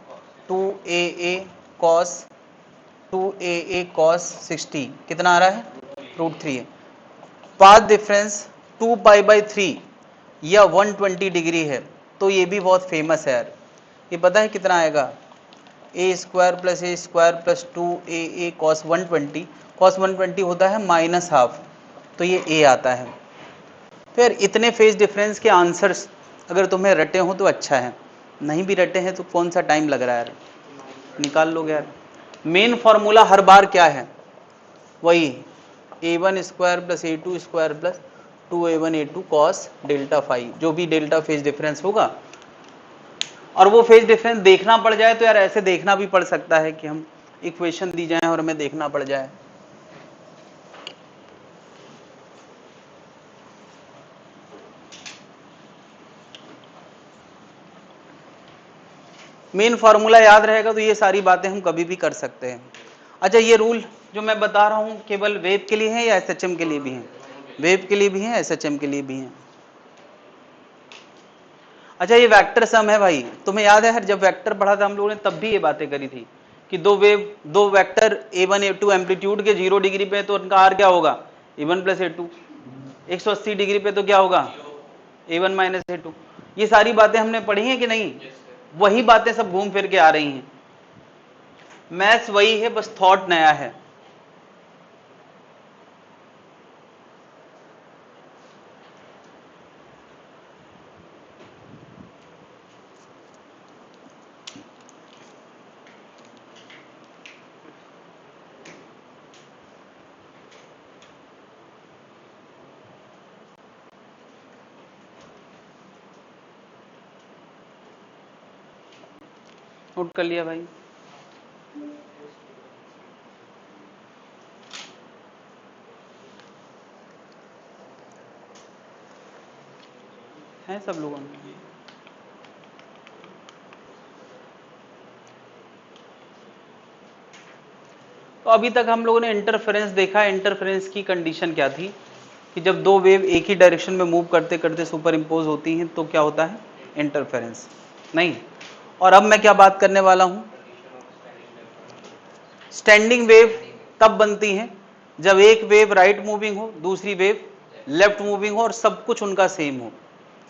2aa cos 60 कितना आ रहा है √3a। पाथ डिफरेंस 2π/3 या 120 डिग्री है तो ये भी बहुत फेमस है यार, ये पता है कितना आएगा, a² plus a² plus 2aa cos 120 होता है -½ तो ये a आता है। तो यार इतने फेज डिफरेंस के आंसर्स अगर तुम्हें रटे हो तो अच्छा है, नहीं भी रटे हैं तो कौन सा टाइम लग रहा है यार, निकाल लोगे यार। मेन फॉर्मूला हर बार क्या है, वही a1² plus a2² plus 2a1 a2 cos delta phi, जो भी डेल्टा फेज डिफरेंस होगा। और वो फेज डिफरेंस देखना पड़ जाए तो यार ऐसे देखना भी पड़ सकता है कि हम इक्वेशन दी जाए और हमें देखना पड़ जाए। मेन फॉर्मूला याद रहेगा तो ये सारी बातें हम कभी भी कर सकते हैं। अच्छा ये रूल जो मैं बता रहा हूँ केवल वेव के लिए है या एसएचएम के लिए भी है, वेव के लिए भी है एसएचएम के लिए भी है। अच्छा ये वेक्टर सम है भाई, तुम्हें याद है जब वेक्टर पढ़ा था हम लोगों ने तब भी ये बातें करी थी कि दो वेक्टर a1 a2 एम्पलीट्यूड के 0 डिग्री पे तो उनका r क्या होगा a1 प्लस a2, 180 डिग्री पे तो क्या होगा a1 माइनस a2। ये सारी बातें हमने पढ़ी हैं कि नहीं, वही बातें सब घूम फिर के आ रही हैं, मैथ्स वही है बस थॉट नया है। नोट कर लिया भाई, है सब लोगों ने। तो अभी तक हम लोगों ने इंटरफेरेंस देखा, इंटरफेरेंस की कंडीशन क्या थी कि जब दो वेव एक ही डायरेक्शन में मूव करते करते सुपर इम्पोज होती हैं तो क्या होता है इंटरफेरेंस, नहीं। और अब मैं क्या बात करने वाला हूं, स्टैंडिंग वेव तब बनती हैं जब एक वेव राइट मूविंग हो, दूसरी वेव लेफ्ट मूविंग हो और सब कुछ उनका सेम हो,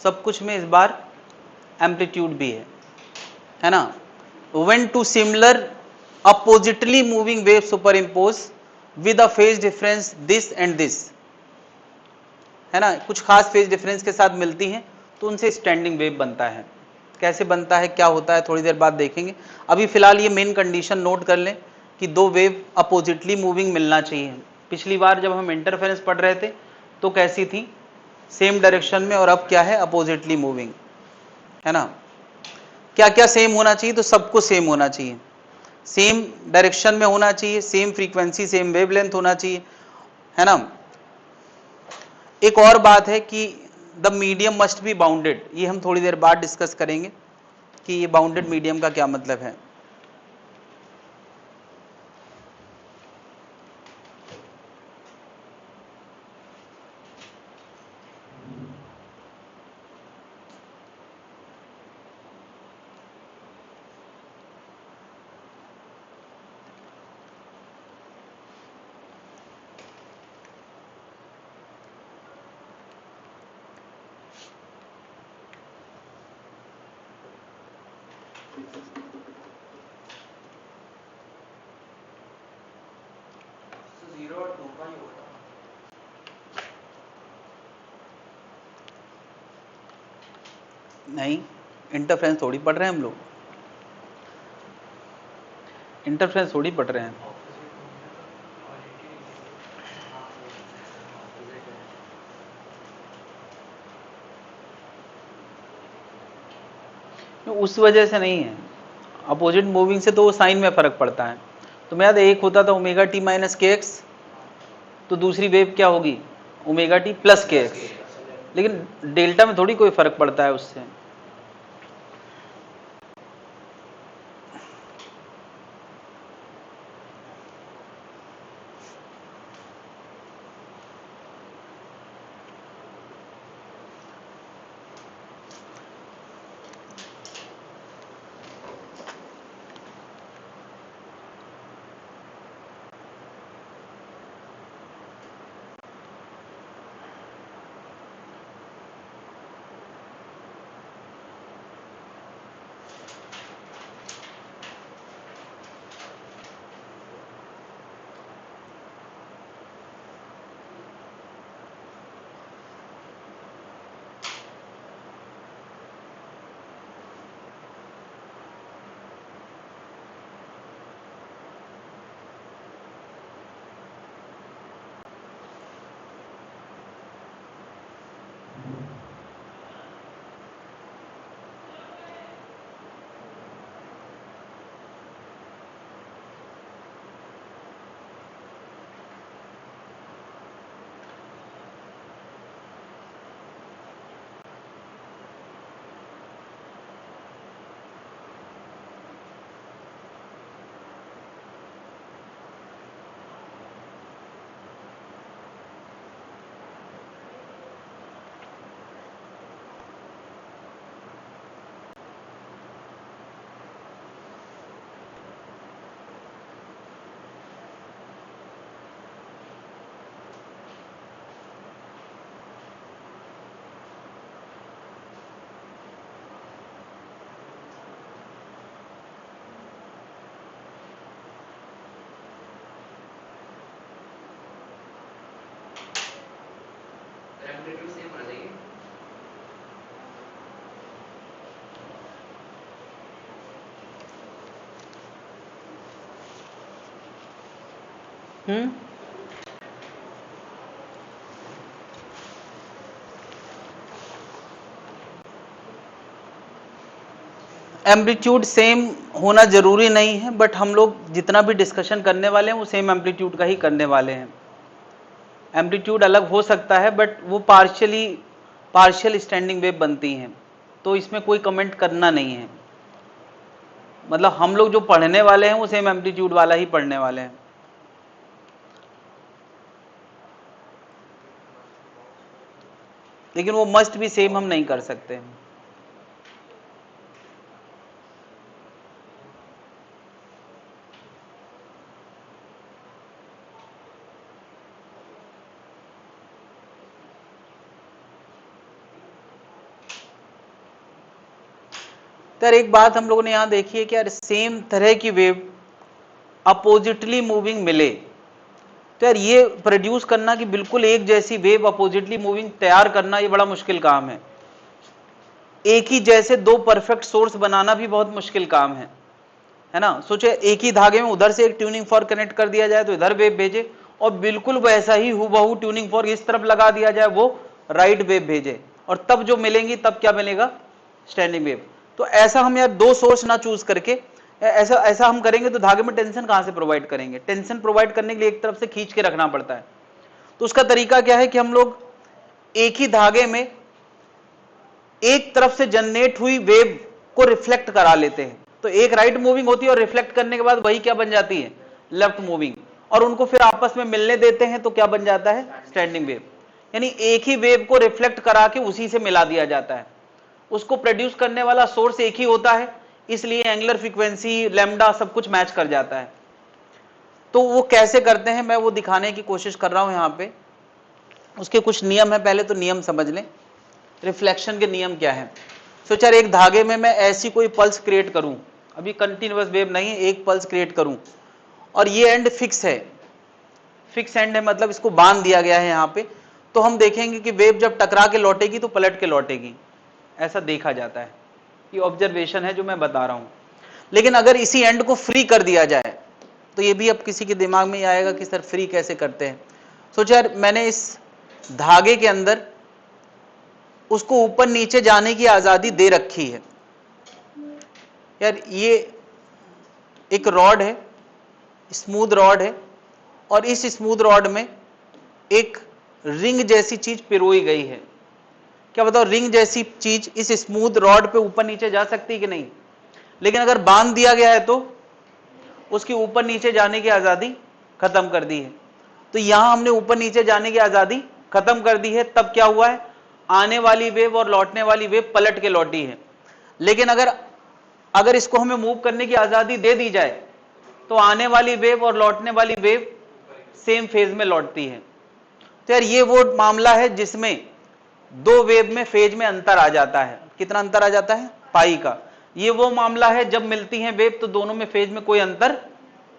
सब कुछ में इस बार एम्पलीट्यूड भी है ना। When two similar oppositely moving wave superimpose with a phase difference this and this, है ना, कुछ खास फेज डिफरेंस के साथ मिलती हैं तो उनसे स्टैंडिंग वेव बनता है। कैसे बनता है क्या होता है थोड़ी देर बाद देखेंगे, अभी फिलहाल ये मेन कंडीशन नोट कर लें कि दो वेव अपोजिटली मूविंग मिलना चाहिए। पिछली बार जब हम इंटरफेरेंस पढ़ रहे थे तो कैसी थी, सेम डायरेक्शन में, और अब क्या है अपोजिटली मूविंग, है ना। क्या क्या सेम होना चाहिए, तो सब कुछ सेम होना चाहिए, सेम डायरेक्शन में होना चाहिए, सेम फ्रीक्वेंसी सेम वेवलेंथ होना चाहिए, है ना। एक और बात है कि the medium must be bounded, ये हम थोड़ी देर बाद डिस्कस करेंगे कि ये बाउंडेड मीडियम का क्या मतलब है। तो 0 और 2 का ही होगा। नहीं, इंटरफ्रेंस थोड़ी पढ़ रहे हैं हम लोग, इंटरफ्रेंस थोड़ी पढ़ रहे हैं। उस वजह से नहीं है, अपोजिट मूविंग से तो वो साइन में फर्क पड़ता है। तो मैं याद एक होता था omega t minus k x, तो दूसरी वेव क्या होगी ओमेगा टी प्लस के एक्स, लेकिन डेल्टा में थोड़ी कोई फर्क पड़ता है उससे। एम्पलीट्यूड सेम होना चाहिए। एम्पलीट्यूड सेम होना जरूरी नहीं है, बट हम लोग जितना भी डिस्कशन करने वाले हैं वो सेम एम्पलीट्यूड का ही करने वाले हैं। एम्पलीट्यूड अलग हो सकता है बट वो पार्शियल स्टैंडिंग वेव बनती हैं, तो इसमें कोई कमेंट करना नहीं है। मतलब हम लोग जो पढ़ने वाले हैं वो सेम एम्पलीट्यूड वाला ही पढ़ने वाले हैं। लेकिन वो मस्ट भी सेम हम नहीं कर सकते। तो यार एक बात हम लोगों ने यहां देखी है कि यार सेम तरह की वेव अपोजिटली मूविंग मिले, तो यार ये प्रोड्यूस करना कि बिल्कुल एक जैसी वेव अपोजिटली मूविंग तैयार करना ये बड़ा मुश्किल काम है। एक ही जैसे दो परफेक्ट सोर्स बनाना भी बहुत मुश्किल काम है ना। सोचे एक ही धागे में उधर से एक ट्यूनिंग फॉर्क कनेक्ट कर दिया जाए तो इधर वेव भेजे, और बिल्कुल वैसा ही हूबहू ट्यूनिंग फॉर्क इस तरफ लगा दिया जाए वो राइट वेव भेजे, और तब जो मिलेंगी तब क्या मिलेगा स्टैंडिंग वेव। तो ऐसा हम यार दो सोर्स ना चूज करके ऐसा हम करेंगे तो धागे में टेंशन कहां से प्रोवाइड करेंगे। टेंशन प्रोवाइड करने के लिए एक तरफ से खींच के रखना पड़ता है। तो उसका तरीका क्या है कि हम लोग एक ही धागे में एक तरफ से जनरेट हुई वेव को रिफ्लेक्ट करा लेते हैं, तो एक राइट मूविंग होती है और रिफ्लेक्ट करने के बाद वही क्या बन जाती है लेफ्ट मूविंग, और उनको फिर आपस में मिलने देते हैं तो क्या बन जाता है स्टैंडिंग वेव। यानी एक ही वेव को रिफ्लेक्ट करा के उसी से मिला दिया जाता है। उसको प्रोड्यूस करने वाला सोर्स एक ही होता है, इसलिए एंगुलर फ्रीक्वेंसी लैम्डा सब कुछ मैच कर जाता है। तो वो कैसे करते हैं मैं वो दिखाने की कोशिश कर रहा हूं यहां पे। उसके कुछ नियम है, पहले तो नियम समझ लें। रिफ्लेक्शन के नियम क्या है। सोचा एक धागे में मैं ऐसी कोई पल्स क्रिएट करूं, अभी कंटिन्यूअस वेव नहीं है, एक पल्स क्रिएट करूं और ये एंड फिक्स है, फिक्स एंड है मतलब इसको बांध दिया गया है यहां पे, तो हम देखेंगे कि वेव जब टकरा के लौटेगी तो पलट के लौटेगी, ऐसा देखा जाता है। ये ऑब्जर्वेशन है जो मैं बता रहा हूं। लेकिन अगर इसी एंड को फ्री कर दिया जाए तो ये भी अब किसी के दिमाग में आएगा कि सर फ्री कैसे करते हैं। सोचा यार मैंने इस धागे के अंदर उसको ऊपर नीचे जाने की आजादी दे रखी है, यार ये एक रॉड है, स्मूथ रॉड है, और इस स्मूथ रॉड में एक रिंग जैसी चीज पिरोई गई है। क्या बताओ, रिंग जैसी चीज इस स्मूथ रॉड पे ऊपर नीचे जा सकती है कि नहीं? लेकिन अगर बांध दिया गया है तो उसकी ऊपर नीचे जाने की आजादी खत्म कर दी है। तो यहां हमने ऊपर नीचे जाने की आजादी खत्म कर दी है, तब क्या हुआ है, आने वाली वेव और लौटने वाली वेव पलट के लौटी है। लेकिन अगर इसको हमें मूव करने की आजादी दे दी जाए तो आने वाली वेव और लौटने वाली वेव सेम फेज में लौटती है। तो यार ये वो मामला है जिसमें दो वेव में फेज में अंतर आ जाता है। कितना अंतर आ जाता है? पाई का। ये वो मामला है जब मिलती हैं वेव तो दोनों में फेज में कोई अंतर,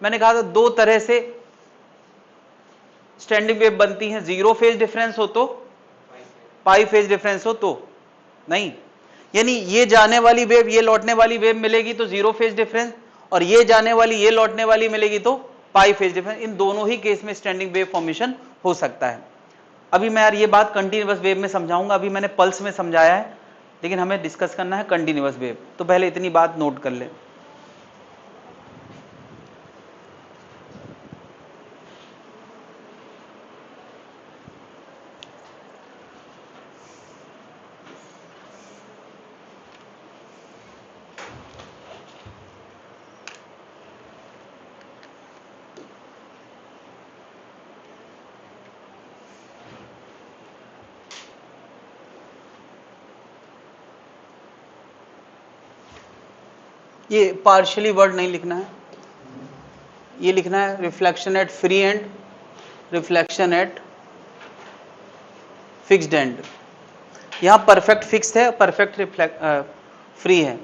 मैंने कहा था दो तरह से स्टैंडिंग वेव बनती हैं, जीरो फेज डिफरेंस हो तो, पाई फेज डिफरेंस हो तो नहीं। यानी ये जाने वाली वेव ये लौटने वाली वेव मिलेगी तो जीरो फेज डिफरेंस, और ये जाने वाली ये लौटने वाली मिलेगी तो पाई फेज डिफरेंस। इन दोनों ही केस में स्टैंडिंग वेव फॉर्मेशन हो सकता है। अभी मैं यार ये बात कंटिन्यूअस वेव में समझाऊंगा, अभी मैंने पल्स में समझाया है, लेकिन हमें डिस्कस करना है कंटिन्यूअस वेव। तो पहले इतनी बात नोट कर ले। ये पार्शियली वर्ड नहीं लिखना है, ये लिखना है reflection eight free and, reflection eight fixed and. यहां परफेक्ट फिक्स्ड है, परफेक्ट फ्री है।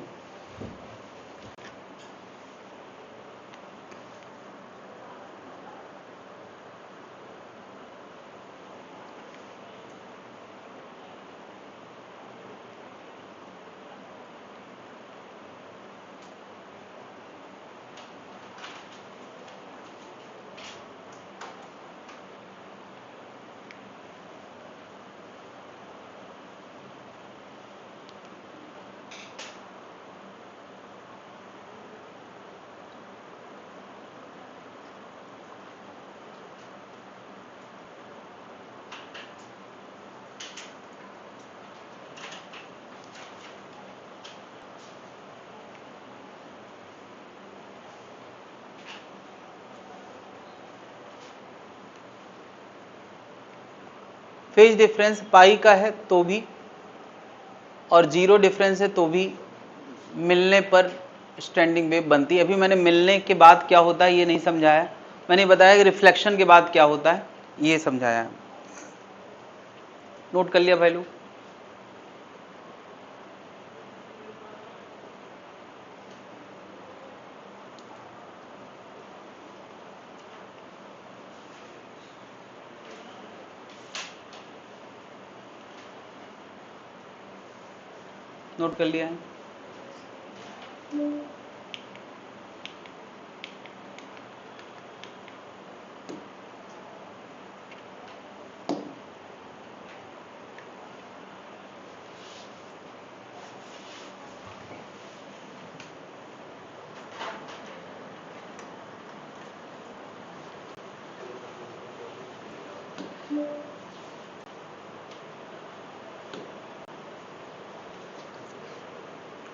फेज डिफरेंस पाई का है तो भी और जीरो डिफरेंस है तो भी मिलने पर स्टैंडिंग वेव बनती है। अभी मैंने मिलने के बाद क्या होता है ये नहीं समझाया, मैंने बताया कि रिफ्लेक्शन के बाद क्या होता है ये समझाया है। नोट कर लिया भाई लोग? नोट कर लिया है?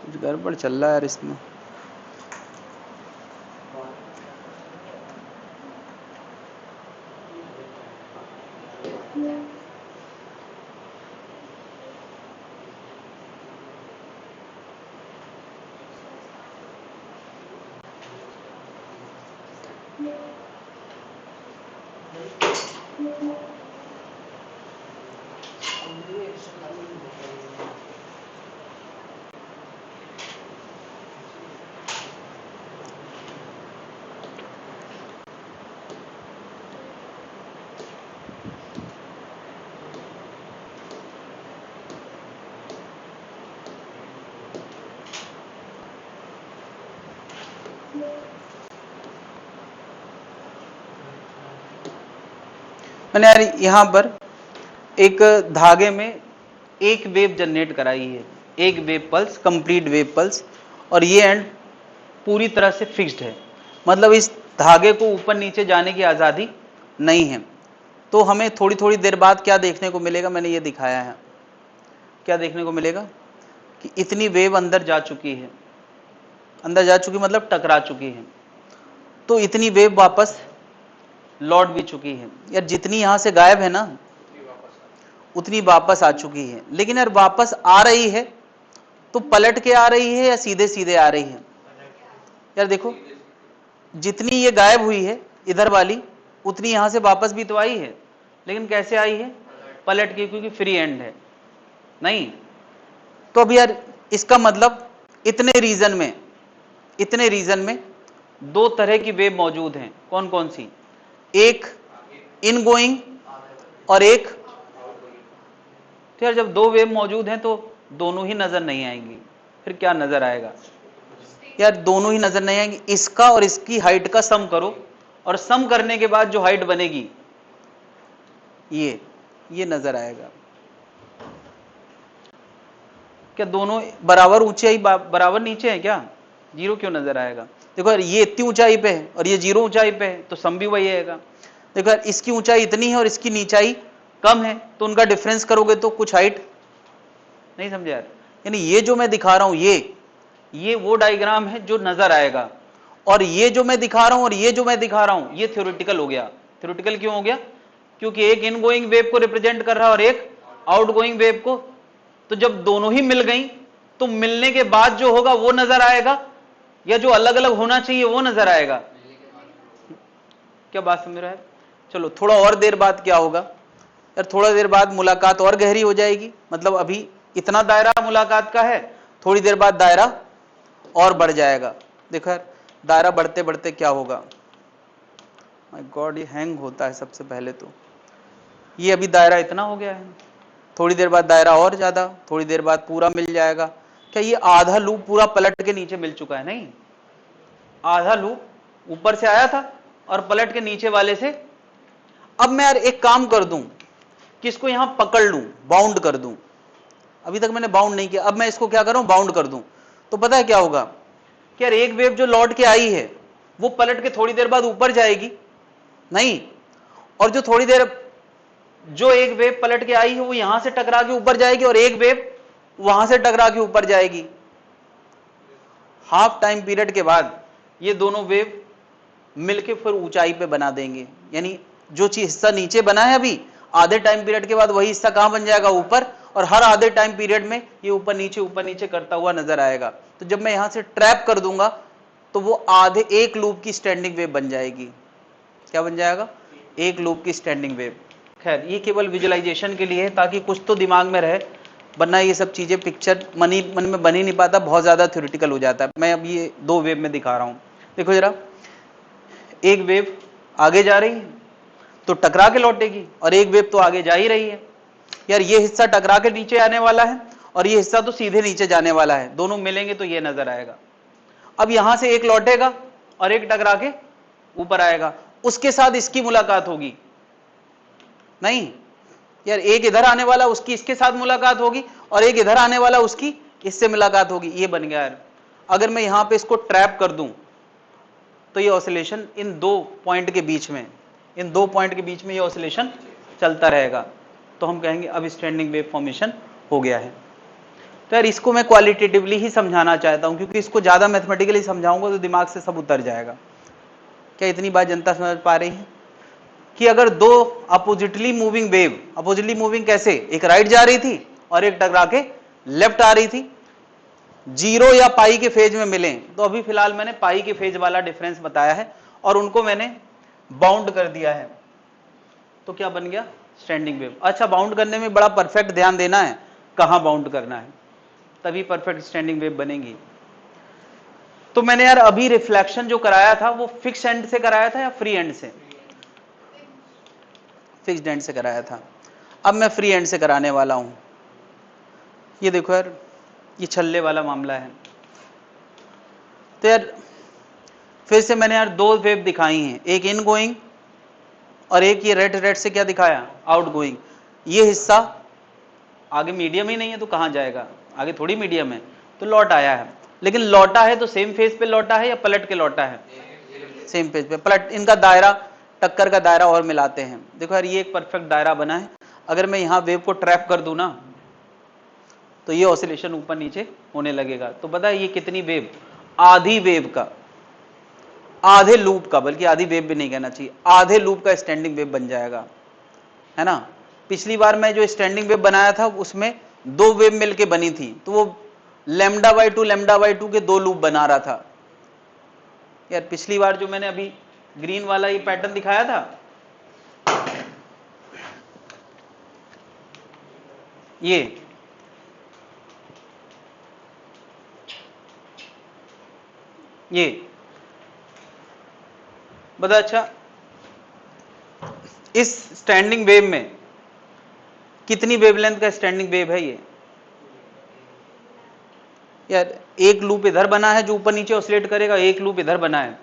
कुछ गड़बड़ चल रहा है यार इसमें। मैंने यार यहां पर एक धागे में एक वेव जनरेट कराई है, एक wave pulse, complete wave pulse, और ये एंड पूरी तरह से फिक्स्ड है, मतलब इस धागे को ऊपर नीचे जाने की आज़ादी नहीं है। तो हमें थोड़ी थोड़ी देर बाद क्या देखने को मिलेगा, मैंने ये दिखाया है, क्या देखने को मिलेगा कि इतनी वेव अंदर जा चुकी है, अंदर जा चुकी मतलब टकरा चुकी है, तो इतनी वेव वापस लौट भी चुकी है। यार जितनी यहां से गायब है ना उतनी वापस आ चुकी है। लेकिन यार वापस आ रही है तो पलट के आ रही है या सीधे सीधे आ रही है? यार देखो, जितनी ये गायब हुई है इधर वाली, उतनी यहां से वापस भी तो आई है, लेकिन कैसे आई है? पलट के, क्योंकि फ्री एंड है नहीं। तो अब यार इसका मतलब इतने रीजन में दो तरह की वेव मौजूद हैं। कौन कौन सी? एक इन गोइंग और एक, तो यार जब दो वेव मौजूद हैं तो दोनों ही नजर नहीं आएंगी, फिर क्या नजर आएगा? यार दोनों ही नजर नहीं आएंगी। इसका और इसकी हाइट का सम करो, और सम करने के बाद जो हाइट बनेगी ये नजर आएगा। क्या दोनों बराबर ऊंचाई बराबर नीचे है क्या? जीरो क्यों नजर आएगा? देखो यार ये इतनी ऊंचाई पे है और ये जीरो ऊंचाई पे है, तो सम भी वही आएगा। देखो यार इसकी ऊंचाई इतनी है और इसकी नीचाई कम है, तो उनका डिफरेंस करोगे तो कुछ हाइट नहीं, समझे यार? यानी ये जो मैं दिखा रहा हूं ये वो डायग्राम है जो नजर आएगा, और ये जो मैं दिखा रहा हूं और ये जो मैं दिखा रहा हूं ये थ्योरेटिकल हो गया। थ्योरेटिकल क्यों हो गया? क्योंकि एक इनगोइंग वेव को रिप्रेजेंट कर रहा है और एक आउटगोइंग वेव को। तो जब दोनों ही मिल गई तो मिलने के बाद जो होगा वो नजर आएगा, या जो अलग अलग होना चाहिए वो नजर आएगा? क्या बात समझ रहा है? चलो थोड़ा और देर बाद क्या होगा यार, थोड़ा देर बाद मुलाकात और गहरी हो जाएगी। मतलब अभी इतना दायरा मुलाकात का है, थोड़ी देर बाद दायरा और बढ़ जाएगा। देखो यार दायरा बढ़ते बढ़ते क्या होगा, माय गॉड ये हैंग होता है सबसे पहले। तो ये अभी दायरा इतना हो गया है, थोड़ी देर बाद दायरा और ज्यादा, थोड़ी देर बाद पूरा मिल जाएगा। क्या ये आधा लूप पूरा पलट के नीचे मिल चुका है? नहीं, आधा लूप ऊपर से आया था और पलट के नीचे वाले से। अब मैं यार एक काम कर दूं कि इसको यहां पकड़ लूं, बाउंड कर दूं। अभी तक मैंने बाउंड नहीं किया, अब मैं इसको क्या करूं, बाउंड कर दूं। तो पता है क्या होगा कि यार एक वेव जो लौट के आई है वो पलट के थोड़ी देर बाद ऊपर जाएगी नहीं, और जो एक वेव पलट के आई है वो यहां से टकरा के ऊपर जाएगी और एक वेव वहां से टकरा के ऊपर जाएगी। हाफ टाइम पीरियड के बाद ये दोनों वेव मिलके फिर ऊंचाई पे बना देंगे। यानी जो चीज हिस्सा नीचे बना है अभी, आधे टाइम पीरियड के बाद वही हिस्सा कहां बन जाएगा, ऊपर। और हर आधे टाइम पीरियड में ये ऊपर नीचे करता हुआ नजर आएगा। तो जब मैं यहां से ट्रैप कर दूंगा तो वो आधे एक लूप की स्टैंडिंग वेव बन जाएगी। क्या बन जाएगा? एक लूप की स्टैंडिंग वेव। खैर ये केवल विजुअलाइजेशन के लिए है, ताकि कुछ तो दिमाग में रहे, वरना ये सब चीजें पिक्चर मन में बन ही नहीं पाता, बहुत ज्यादा थ्योरेटिकल हो जाता है। मैं अब ये दो वेव में दिखा रहा हूं। देखो जरा, एक वेव आगे जा रही है तो टकरा के लौटेगी, और एक वेव तो आगे जा ही रही है। यार ये हिस्सा टकरा के नीचे आने वाला है और ये हिस्सा तो सीधे नीचे जाने वाला है, दोनों मिलेंगे तो ये नजर आएगा। अब यहां से एक लौटेगा और एक टकरा के ऊपर आएगा, उसके साथ इसकी मुलाकात होगी नहीं। यार एक इधर आने वाला उसकी इसके साथ मुलाकात होगी, और एक इधर आने वाला उसकी इससे मुलाकात होगी। ये बन गया यार। अगर मैं यहां पे इसको ट्रैप कर दूं तो ये ऑसिलेशन इन दो पॉइंट के बीच में ये ऑसिलेशन चलता रहेगा। तो हम कहेंगे अब स्टैंडिंग वेव फॉर्मेशन हो गया है। तो यार इसको मैं क्वालिटेटिवली ही समझाना चाहता हूं, क्योंकि इसको ज्यादा मैथमेटिकली समझाऊंगा तो दिमाग से सब उतर जाएगा। क्या इतनी बात जनता समझ पा रही है कि अगर दो oppositely moving wave, oppositely moving कैसे, एक राइट जा रही थी और एक टकरा के लेफ्ट आ रही थी, जीरो या पाई के फेज में मिले, तो अभी फिलहाल मैंने पाई के फेज वाला डिफरेंस बताया है और उनको मैंने बाउंड कर दिया है। तो क्या बन गया? Standing wave. अच्छा, बाउंड करने में बड़ा परफेक्ट ध्यान देना है, कहां बाउंड करना है, तभी परफेक्ट स्टैंडिंग वेव बनेगी। तो मैंने यार अभी रिफ्लेक्शन जो कराया था वो फिक्स एंड से कराया था या फ्री एंड से? फिक्स्ड एंड से कराया था। अब मैं फ्री एंड से कराने वाला हूं। ये देखो यार, ये छल्ले वाला मामला है। तो यार फिर से मैंने यार दो वेव दिखाई हैं, एक इन गोइंग और एक ये रेड से क्या दिखाया, आउट गोइंग। ये हिस्सा आगे मीडियम ही नहीं है तो कहां जाएगा, आगे थोड़ी मीडियम है, तो लौट आया है। लेकिन लौटा है तो सेम फेज पे लौटा है या पलट के लौटा है? सेम फेज पे पलट। इनका दायरा, टक्कर का दायरा और मिलाते हैं। देखो यार, ये एक परफेक्ट दायरा बना है। अगर मैं यहां वेव को ट्रैप कर दूं ना, तो ये ऑसिलेशन ऊपर नीचे होने लगेगा। तो पता है ये कितनी वेव, आधी वेव का, आधे लूप का, बल्कि आधी वेव भी नहीं कहना चाहिए, आधे लूप का स्टैंडिंग वेव बन जाएगा, है ना। पिछली बार मैं जो स्टैंडिंग वेव बनाया था उसमें 2 वेव मिलके बनी थी, तो वो λ/2 के 2 लूप बना रहा था। यार पिछली बार जो मैंने अभी ग्रीन वाला ये पैटर्न दिखाया था, ये बता। अच्छा, इस स्टैंडिंग वेव में कितनी वेवलेंथ का स्टैंडिंग वेव है ये? यार एक लूप इधर बना है जो ऊपर नीचे ऑसिलेट करेगा, एक लूप इधर बना है,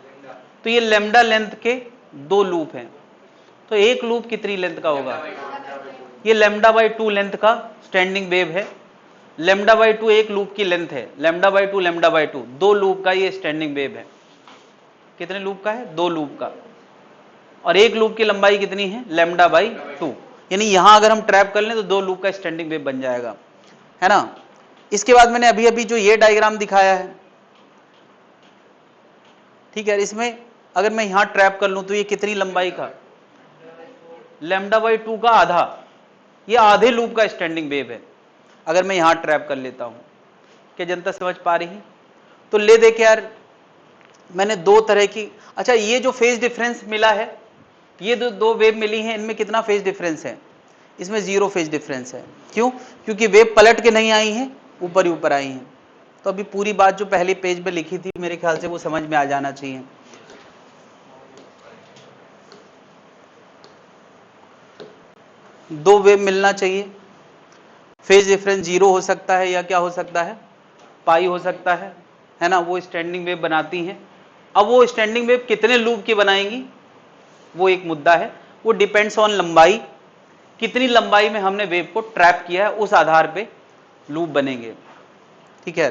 तो ये लैम्डा लेंथ के 2 लूप हैं। तो एक लूप कितनी लेंथ का होगा? ये λ/2 लेंथ का स्टैंडिंग वेव है। λ/2 एक लूप की लेंथ है, λ/2 2 लूप का ये स्टैंडिंग वेव है। कितने लूप का है? 2 लूप का। और एक लूप की लंबाई कितनी है? λ/2। यानी यहां अगर हम ट्रैप कर लें तो 2 लूप का स्टैंडिंग वेव बन जाएगा, है ना। इसके बाद मैंने अभी अभी जो ये डायग्राम दिखाया है, ठीक है, इसमें अगर मैं यहां ट्रैप कर लूं तो ये कितनी लंबाई का? λ/2 का आधा, ये आधे लूप का स्टैंडिंग वेव है अगर मैं यहां ट्रैप कर लेता हूं। क्या जनता समझ पा रही है? तो ले देख यार, मैंने 2 तरह की, अच्छा ये जो फेज डिफरेंस मिला है, ये दो वेव मिली हैं, इनमें कितना फेज डिफरेंस है? इसमें 0 फेज डिफरेंस है। क्यों? क्योंकि वेव पलट के नहीं आई हैं, ऊपर ही ऊपर आई हैं। तो अभी पूरी बात जो पहले पेज पे लिखी थी मेरे ख्याल से वो समझ में आ जाना चाहिए। दो वेव मिलना चाहिए, फेज डिफरेंस 0 हो सकता है या क्या हो सकता है? पाई हो सकता है ना। वो स्टैंडिंग वेव बनाती हैं। अब वो स्टैंडिंग वेव कितने लूप की बनाएंगी वो एक मुद्दा है। वो डिपेंड्स ऑन लंबाई, कितनी लंबाई में हमने वेव को ट्रैप किया है उस आधार पे लूप बनेंगे, ठीक है।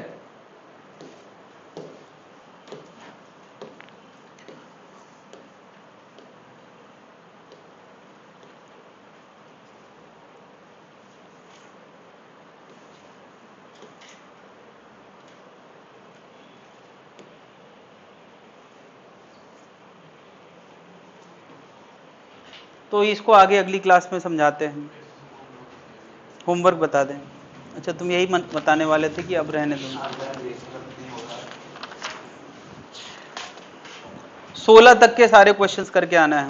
तो इसको आगे अगली क्लास में समझाते हैं। होमवर्क बता दें। अच्छा तुम यही बताने वाले थे कि अब रहने दो। 16 तक के सारे क्वेश्चंस करके आना है।